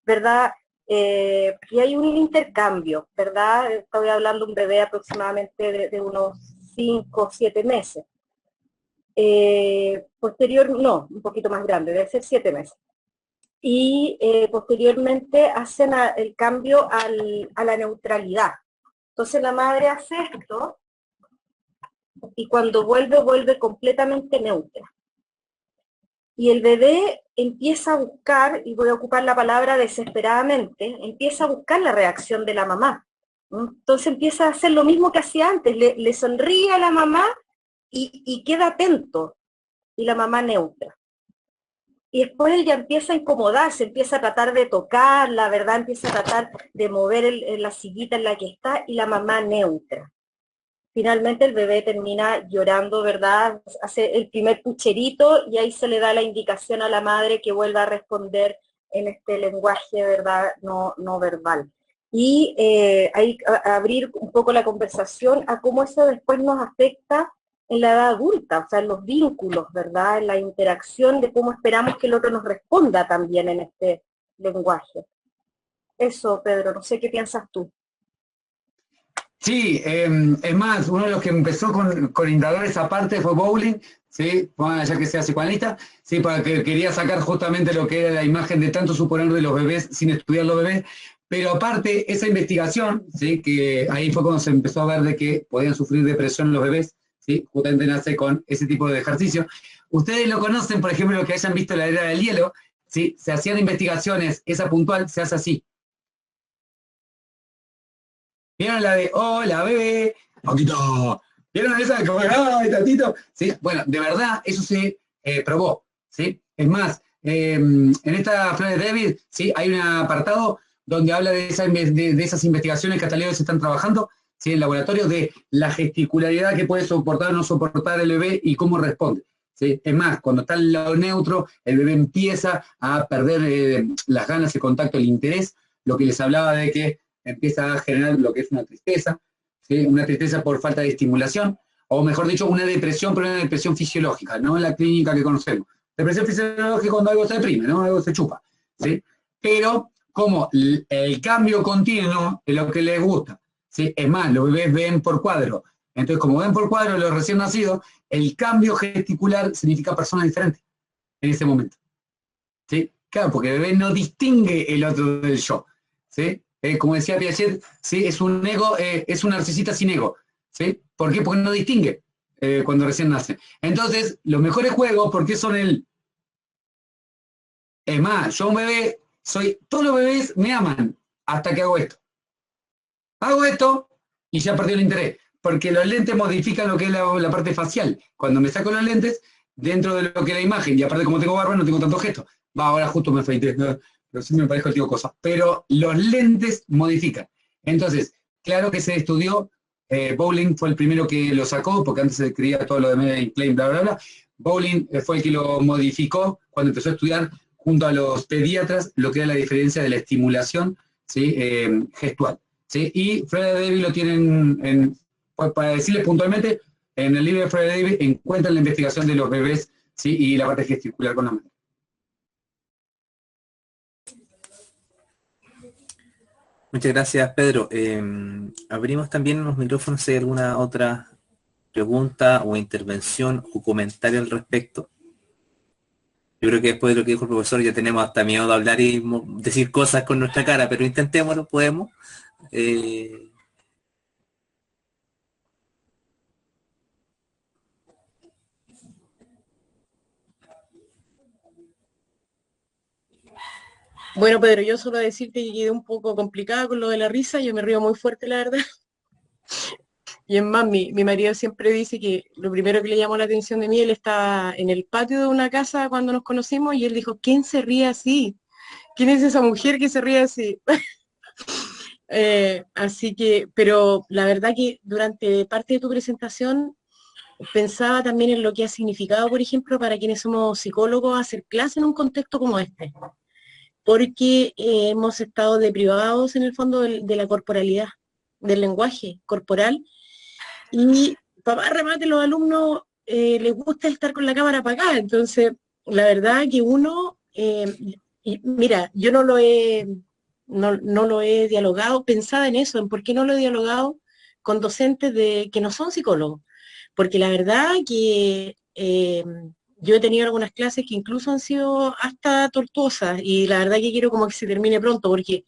¿verdad? Y hay un intercambio, ¿verdad? Estoy hablando de un bebé aproximadamente de unos 5 o 7 meses. Posterior, no, un poquito más grande, debe ser 7 meses. Y posteriormente hacen el cambio a la neutralidad. Entonces la madre hace esto y cuando vuelve completamente neutra. Y el bebé empieza a buscar, y voy a ocupar la palabra desesperadamente, empieza a buscar la reacción de la mamá. Entonces empieza a hacer lo mismo que hacía antes, le sonríe a la mamá y queda atento, y la mamá neutra. Y después ella empieza a incomodarse, empieza a tratar de tocar, la verdad, empieza a tratar de mover la sillita en la que está, y la mamá neutra. Finalmente el bebé termina llorando, ¿verdad? Hace el primer pucherito y ahí se le da la indicación a la madre que vuelva a responder en este lenguaje, ¿verdad?, no verbal. Y ahí abrir un poco la conversación a cómo eso después nos afecta en la edad adulta, o sea, en los vínculos, ¿verdad?, en la interacción de cómo esperamos que el otro nos responda también en este lenguaje. Eso, Pedro, no sé qué piensas tú. Sí, es más, uno de los que empezó con indagar esa parte fue Bowling, ¿sí? Bueno, ya que sea psicoanalista, sí, para que quería sacar justamente lo que era la imagen de tanto suponer de los bebés sin estudiar los bebés, pero aparte, esa investigación, ¿sí? Que ahí fue cuando se empezó a ver de que podían sufrir depresión los bebés, ¿sí? Justamente nace con ese tipo de ejercicio. Ustedes lo conocen, por ejemplo, los que hayan visto la era del hielo, ¿sí? Se hacían investigaciones, esa puntual se hace así. ¿Vieron la de hola bebé? Poquito. ¿Vieron esa? Como, ay, tatito. ¿Sí? Bueno, de verdad, eso se probó. ¿Sí? Es más, en esta Flor de David, ¿sí? Hay un apartado donde habla de esas investigaciones que hasta el día de hoy se están trabajando, ¿sí? En laboratorio, de la gesticularidad que puede soportar o no soportar el bebé y cómo responde. ¿Sí? Es más, cuando está al lado neutro, el bebé empieza a perder las ganas, el contacto, el interés, lo que les hablaba de que empieza a generar lo que es una tristeza, ¿sí? Una tristeza por falta de estimulación, o mejor dicho, una depresión, pero una depresión fisiológica, no en la clínica que conocemos. Depresión fisiológica cuando algo se deprime, ¿no? Algo se chupa, ¿sí? Pero como el cambio continuo es lo que les gusta, ¿sí? Es más, los bebés ven por cuadro. Entonces, como ven por cuadro los recién nacidos, el cambio gesticular significa persona diferente en ese momento, ¿sí? Claro, porque el bebé no distingue el otro del yo, ¿sí? Como decía Piaget, ¿sí? Es un ego, es un narcisista sin ego, ¿sí? ¿Por qué? Porque no distingue cuando recién nace. Entonces, los mejores juegos, ¿por qué son el? Es más, yo un bebé, todos los bebés me aman hasta que hago esto. Hago esto y ya perdió el interés, porque los lentes modifican lo que es la parte facial. Cuando me saco los lentes, dentro de lo que es la imagen, y aparte como tengo barba, no tengo tanto gesto. Va, ahora justo me afeité, pero sí me parezco el tío cosa. Pero los lentes modifican. Entonces, claro que se estudió, Bowling fue el primero que lo sacó, porque antes se creía todo lo de Mary Plain, bla, bla, bla. Bowling fue el que lo modificó cuando empezó a estudiar junto a los pediatras lo que era la diferencia de la estimulación, ¿sí? Gestual. ¿Sí? Y Fred Davis lo tienen, pues para decirles puntualmente, en el libro de Fred Davis encuentran la investigación de los bebés, ¿sí? Y la parte gesticular con la madre. Muchas gracias, Pedro. Abrimos también los micrófonos si hay alguna otra pregunta o intervención o comentario al respecto. Yo creo que después de lo que dijo el profesor ya tenemos hasta miedo de hablar y decir cosas con nuestra cara, pero intentémoslo, podemos. Bueno, Pedro, yo solo decirte que quedé un poco complicada con lo de la risa, yo me río muy fuerte, la verdad. Y es más, mi marido siempre dice que lo primero que le llamó la atención de mí, él estaba en el patio de una casa cuando nos conocimos y él dijo, ¿quién se ríe así? ¿Quién es esa mujer que se ríe así? Así que, pero la verdad que durante parte de tu presentación pensaba también en lo que ha significado, por ejemplo, para quienes somos psicólogos, hacer clase en un contexto como este, porque hemos estado deprivados en el fondo de la corporalidad, del lenguaje corporal, y papá remate, los alumnos les gusta estar con la cámara apagada, entonces la verdad que uno, mira, yo no lo he dialogado, pensaba en eso, en por qué no lo he dialogado con docentes que no son psicólogos, porque la verdad que yo he tenido algunas clases que incluso han sido hasta tortuosas y la verdad que quiero como que se termine pronto porque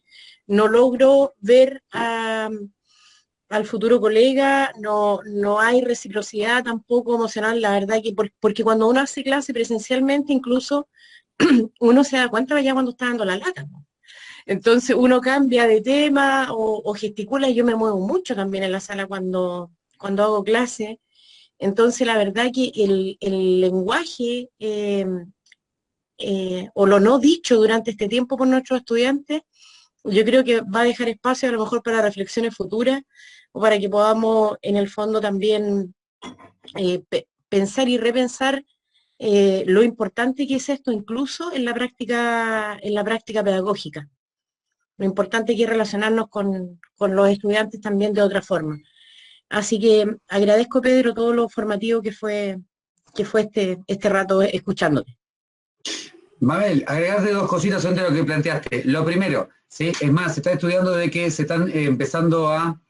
no logro ver al futuro colega, no hay reciprocidad tampoco emocional, la verdad que porque cuando uno hace clase presencialmente incluso uno se da cuenta ya cuando está dando la lata. Entonces uno cambia de tema o gesticula, yo me muevo mucho también en la sala cuando hago clase. Entonces la verdad que el lenguaje o lo no dicho durante este tiempo por nuestros estudiantes, yo creo que va a dejar espacio a lo mejor para reflexiones futuras o para que podamos en el fondo también pensar y repensar lo importante que es esto incluso en la práctica pedagógica. Lo importante que es relacionarnos con los estudiantes también de otra forma. Así que agradezco, Pedro, todo lo formativo que fue este rato escuchándote. Mabel, agregarte dos cositas antes de lo que planteaste. Lo primero, ¿sí? Es más, se está estudiando de que se están empezando a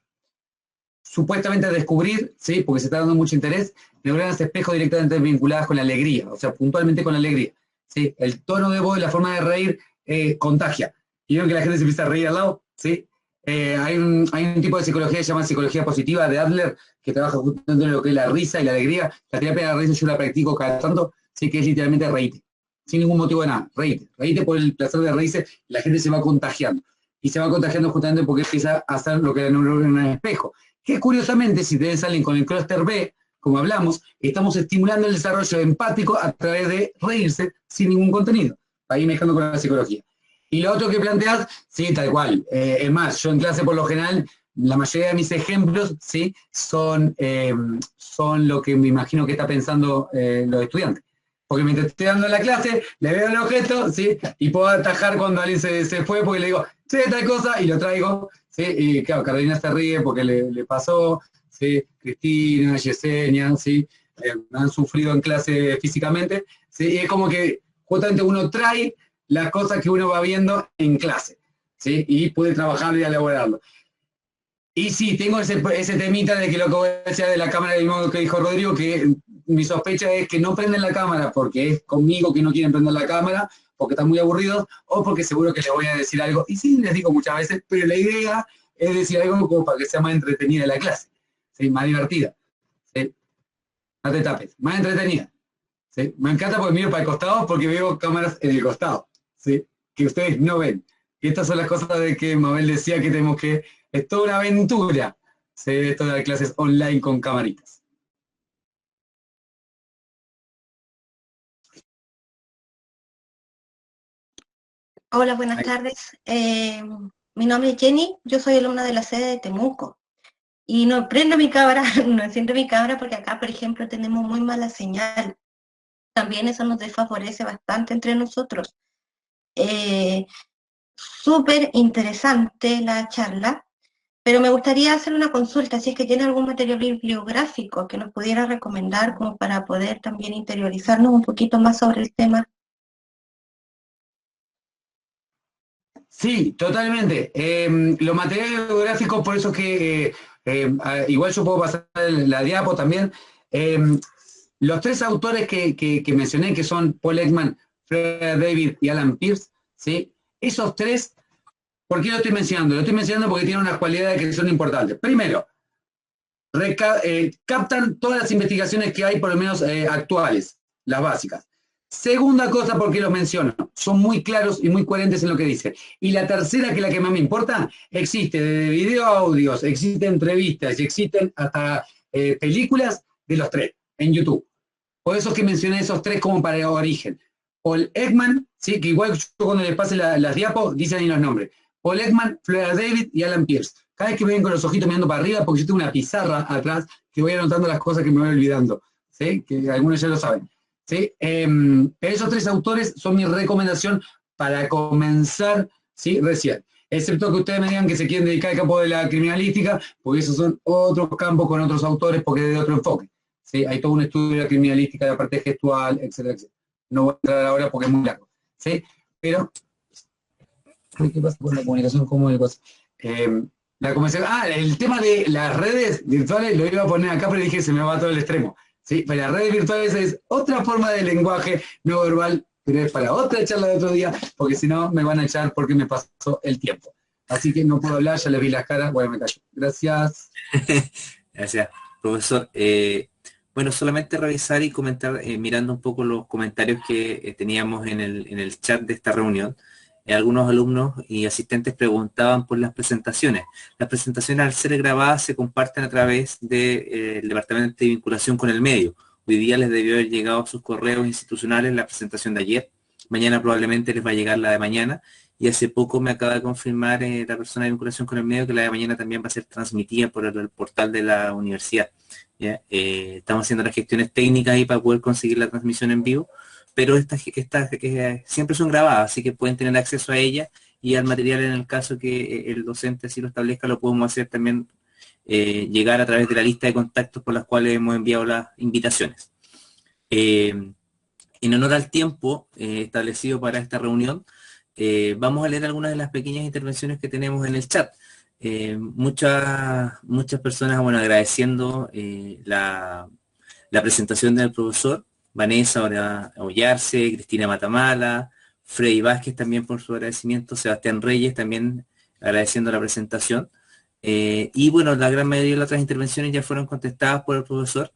supuestamente a descubrir, ¿sí? Porque se está dando mucho interés, neuronas espejo directamente vinculadas con la alegría, o sea, puntualmente con la alegría. ¿Sí? El tono de voz y la forma de reír contagia. Y ven que la gente se empieza a reír al lado, ¿sí? Hay un tipo de psicología que se llama psicología positiva de Adler, que trabaja justamente en lo que es la risa y la alegría. La terapia de la risa yo la practico cada tanto, sí, que es literalmente reírte, sin ningún motivo de nada, reírte por el placer de reírse, la gente se va contagiando. Y se va contagiando justamente porque empieza a hacer lo que la neurona es espejo. Que curiosamente, si ustedes salen con el clúster B, como hablamos, estamos estimulando el desarrollo empático a través de reírse sin ningún contenido. Ahí mezclando con la psicología. Y lo otro que planteas, sí, tal cual. Es más, yo en clase por lo general, la mayoría de mis ejemplos, sí, son lo que me imagino que está pensando los estudiantes. Porque mientras estoy dando la clase, le veo el objeto, ¿sí? Y puedo atajar cuando alguien se fue, porque le digo, sí, tal cosa, y lo traigo, ¿sí? Y claro, Carolina se ríe porque le pasó, ¿sí? Cristina, Yesenia, ¿sí? Han sufrido en clase físicamente, ¿sí? Y es como que justamente uno trae las cosas que uno va viendo en clase, ¿sí? Y puede trabajarlo y elaborarlo. Y sí, tengo ese temita de que lo que voy a decir de la cámara, del modo que dijo Rodrigo, que mi sospecha es que no prenden la cámara porque es conmigo que no quieren prender la cámara, porque están muy aburridos, o porque seguro que les voy a decir algo. Y sí, les digo muchas veces, pero la idea es decir algo como para que sea más entretenida la clase, ¿sí? Más divertida. ¿Sí? No te tapes, más entretenida. ¿Sí? Me encanta porque miro para el costado porque veo cámaras en el costado, ¿sí? Que ustedes no ven. Y estas son las cosas de que Mabel decía que tenemos que... Es toda una aventura, ¿sí? Esto de las clases online con camaritas. Hola, buenas tardes. Mi nombre es Jenny, yo soy alumna de la sede de Temuco. Y no prendo mi cámara, no enciendo mi cámara porque acá, por ejemplo, tenemos muy mala señal. También eso nos desfavorece bastante entre nosotros. Súper interesante la charla, pero me gustaría hacer una consulta, si es que tiene algún material bibliográfico que nos pudiera recomendar como para poder también interiorizarnos un poquito más sobre el tema. Sí, totalmente. Los materiales bibliográficos, por eso es que igual yo puedo pasar la diapo también. Los tres autores que mencioné, que son Paul Ekman, Fred David y Alan Pierce, ¿sí? Esos tres, ¿por qué lo estoy mencionando? Lo estoy mencionando porque tienen unas cualidades que son importantes. Primero, captan todas las investigaciones que hay, por lo menos actuales, las básicas. Segunda cosa, ¿por qué los menciono? Son muy claros y muy coherentes en lo que dicen. Y la tercera, que es la que más me importa, existe de video a audios, existen entrevistas y existen hasta películas de los tres en YouTube. Por eso es que mencioné esos tres como para origen. Paul Ekman, ¿sí? Que igual yo cuando les pase las diapos, dicen ahí los nombres. Paul Ekman, Fred David y Alan Pierce. Cada vez que me ven con los ojitos mirando para arriba, porque yo tengo una pizarra atrás que voy anotando las cosas que me voy olvidando. ¿sí? Que algunos ya lo saben. ¿Sí? Esos 3 autores son mi recomendación para comenzar, ¿sí? Recién. Excepto que ustedes me digan que se quieren dedicar al campo de la criminalística, porque esos son otros campos con otros autores, porque es de otro enfoque. ¿Sí? Hay todo un estudio de la criminalística, de la parte gestual, etcétera, etcétera. No voy a entrar ahora porque es muy largo. ¿Sí? Pero, ¿qué pasa con la comunicación? ¿Cómo es la cosa? La conversación, el tema de las redes virtuales lo iba a poner acá, pero dije se me va todo el extremo. ¿Sí? Pero las redes virtuales es otra forma de lenguaje no verbal, pero es para otra charla de otro día, porque si no me van a echar porque me pasó el tiempo. Así que no puedo hablar, ya les vi las caras, bueno, me callo. Gracias. Gracias, profesor. Bueno, solamente revisar y comentar, mirando un poco los comentarios que teníamos en el chat de esta reunión. Algunos alumnos y asistentes preguntaban por las presentaciones. Las presentaciones, al ser grabadas, se comparten a través del Departamento de Vinculación con el Medio. Hoy día les debió haber llegado a sus correos institucionales la presentación de ayer. Mañana probablemente les va a llegar la de mañana. Y hace poco me acaba de confirmar la persona de Vinculación con el Medio que la de mañana también va a ser transmitida por el portal de la universidad. ¿Ya? Estamos haciendo las gestiones técnicas ahí para poder conseguir la transmisión en vivo, pero estas siempre son grabadas, así que pueden tener acceso a ellas y al material en el caso que el docente así lo establezca, lo podemos hacer también llegar a través de la lista de contactos por las cuales hemos enviado las invitaciones. En honor al tiempo establecido para esta reunión, vamos a leer algunas de las pequeñas intervenciones que tenemos en el chat. Muchas personas, bueno, agradeciendo la presentación del profesor. Vanessa Ollarse, Cristina Matamala, Freddy Vázquez también por su agradecimiento, Sebastián Reyes también agradeciendo la presentación. Y bueno, la gran mayoría de las otras intervenciones ya fueron contestadas por el profesor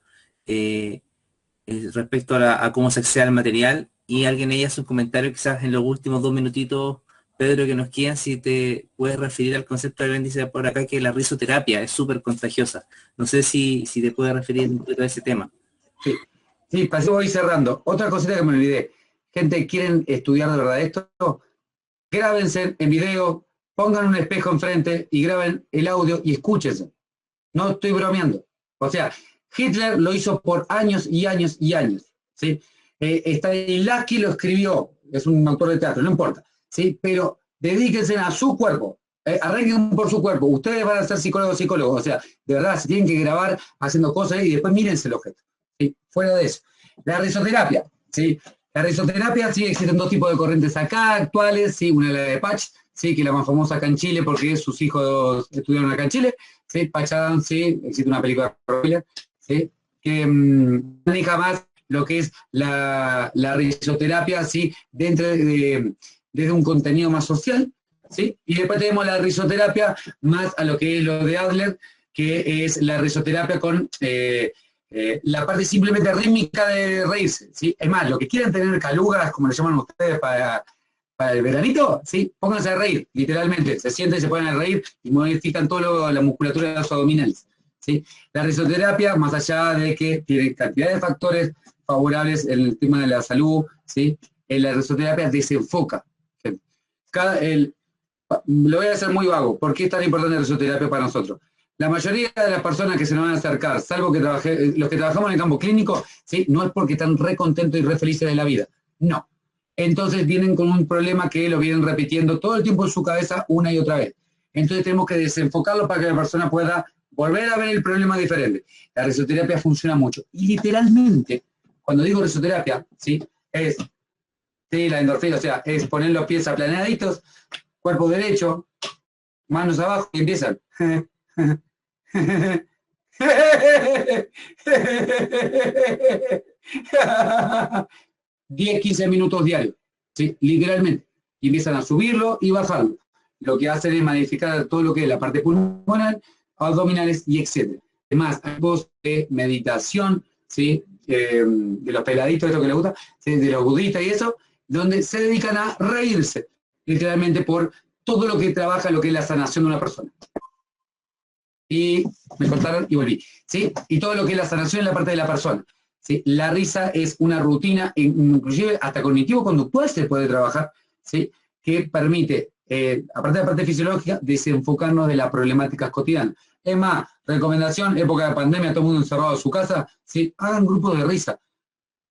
respecto a cómo se accede al material, y alguien ahí hace un comentario quizás en los últimos 2 minutitos, Pedro, que nos quedan, si te puedes referir al concepto de dice por acá que la risoterapia es súper contagiosa. No sé si te puedes referir un poquito a ese tema. Sí, voy cerrando. Otra cosita que me olvidé. Gente, ¿quieren estudiar de verdad esto? Grábense en video, pongan un espejo enfrente y graben el audio y escúchense. No estoy bromeando. O sea, Hitler lo hizo por años y años y años. ¿Sí? Stanislavski lo escribió, es un autor de teatro, no importa. ¿Sí? Pero dedíquense a su cuerpo. Arreglen por su cuerpo. Ustedes van a ser psicólogos. O sea, de verdad, se tienen que grabar haciendo cosas y después mírense el objeto. ¿Sí? Fuera de eso. La risoterapia, ¿sí? La risoterapia, sí, existen 2 tipos de corrientes acá, actuales, ¿sí? Una es la de Patch, ¿sí? Que es la más famosa acá en Chile porque sus hijos estudiaron acá en Chile, ¿sí? Patch Adams, ¿sí? Existe una película, ¿sí? Que maneja más lo que es la risoterapia, ¿sí? Desde un contenido más social, ¿sí? Y después tenemos la risoterapia más a lo que es lo de Adler, que es la risoterapia con la parte simplemente rítmica de reírse, ¿sí? Es más, lo que quieren tener calugas, como le llaman ustedes para el veranito, ¿sí? Pónganse a reír, literalmente, se sienten, se ponen a reír y modifican toda la musculatura de los abdominales, ¿sí? La risoterapia, más allá de que tiene cantidad de factores favorables en el tema de la salud, ¿sí? La risoterapia desenfoca. ¿Sí? Lo voy a hacer muy vago. ¿Por qué es tan importante la risoterapia para nosotros? La mayoría de las personas que se nos van a acercar, salvo que los que trabajamos en el campo clínico, ¿sí? No es porque están re contentos y re felices de la vida. No. Entonces vienen con un problema que lo vienen repitiendo todo el tiempo en su cabeza una y otra vez. Entonces tenemos que desenfocarlo para que la persona pueda volver a ver el problema diferente. La risoterapia funciona mucho. Y literalmente, cuando digo risoterapia, ¿sí? Es la endorfina, o sea, es poner los pies aplanaditos, cuerpo derecho, manos abajo y empiezan. 10-15 minutos diarios, ¿sí? Literalmente. Y empiezan a subirlo y bajarlo. Lo que hacen es modificar todo lo que es la parte pulmonar, abdominales y etc. Además, hay tipos de meditación, ¿sí? De los peladitos, esto que les gusta, ¿sí? De los budistas y eso, donde se dedican a reírse, literalmente por todo lo que trabaja, lo que es la sanación de una persona. Y me cortaron y volví, ¿sí? Y todo lo que es la sanación en la parte de la persona, ¿sí? La risa es una rutina, inclusive hasta cognitivo-conductual se puede trabajar, ¿sí? Que permite aparte de la parte fisiológica, desenfocarnos de las problemáticas cotidianas. Es más, recomendación, época de pandemia, todo el mundo encerrado en su casa, ¿sí? Hagan grupos de risa.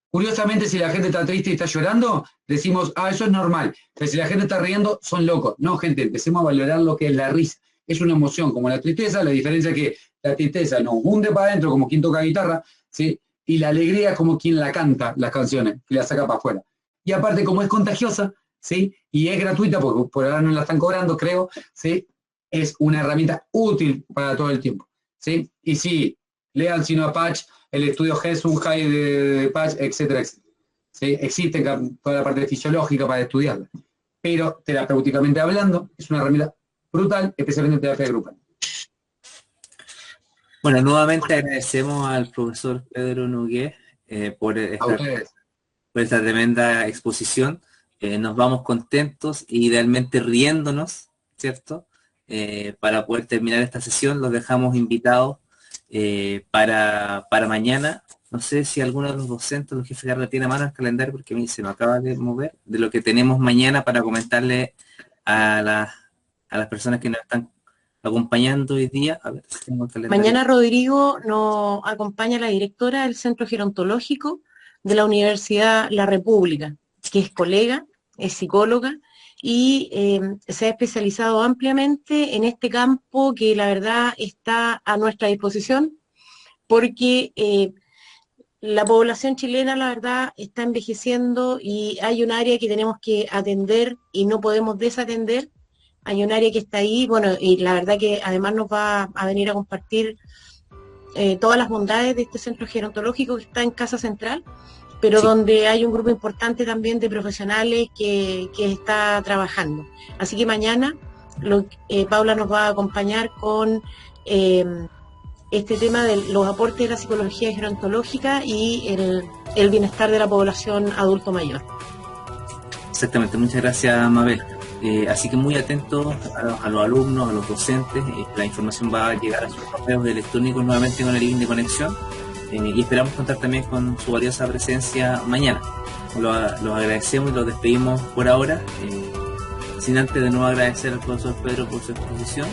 Curiosamente, si la gente está triste y está llorando, decimos, eso es normal. Pero si la gente está riendo, son locos. No, gente, empecemos a valorar lo que es la risa. Es una emoción, como la tristeza, la diferencia es que la tristeza nos hunde para adentro, como quien toca guitarra, ¿sí? Y la alegría es como quien la canta, las canciones, y la saca para afuera. Y aparte, como es contagiosa, ¿sí? Y es gratuita, porque por ahora no la están cobrando, creo, ¿sí? Es una herramienta útil para todo el tiempo, ¿sí? Y sí, lean Sino Patch, el estudio Hessunhai de Patch, etcétera, etcétera. ¿Sí? Existe toda la parte fisiológica para estudiarla, pero terapéuticamente hablando, es una herramienta brutal, especialmente en terapia grupal. Bueno, nuevamente agradecemos al profesor Pedro Nogué por esta tremenda exposición. Nos vamos contentos y idealmente riéndonos, ¿cierto? Para poder terminar esta sesión, los dejamos invitados para mañana. No sé si alguno de los docentes, los jefes de carrera, tiene a mano el calendario, porque a mí se me acaba de mover, de lo que tenemos mañana para comentarle a las personas que nos están acompañando hoy día. A ver, si tengo el calendario. Mañana, Rodrigo, nos acompaña la directora del Centro Gerontológico de la Universidad La República, que es colega, es psicóloga, y se ha especializado ampliamente en este campo que la verdad está a nuestra disposición, porque la población chilena, la verdad, está envejeciendo y hay un área que tenemos que atender y no podemos desatender. Hay un área que está ahí, bueno, y la verdad que además nos va a venir a compartir todas las bondades de este centro gerontológico que está en Casa Central, pero sí, donde hay un grupo importante también de profesionales que está trabajando. Así que mañana Paula nos va a acompañar con este tema de los aportes de la psicología gerontológica y el bienestar de la población adulto mayor. Exactamente, muchas gracias, Mabel. Así que muy atentos a los alumnos, a los docentes. La información va a llegar a sus correos electrónicos nuevamente con el link de conexión, y esperamos contar también con su valiosa presencia mañana. Los agradecemos y los despedimos por ahora, sin antes de nuevo agradecer al profesor Pedro por su exposición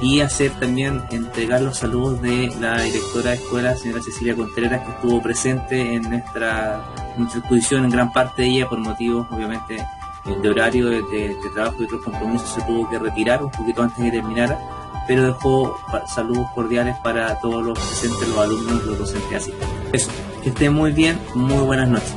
y hacer también entregar los saludos de la directora de escuela, señora Cecilia Contreras, que estuvo presente en nuestra exposición, en gran parte de ella por motivos obviamente de horario, de trabajo y otros compromisos. Se tuvo que retirar un poquito antes de que terminara, pero dejó saludos cordiales para todos los presentes, los alumnos y los docentes. Así, eso, que estén muy bien, muy buenas noches.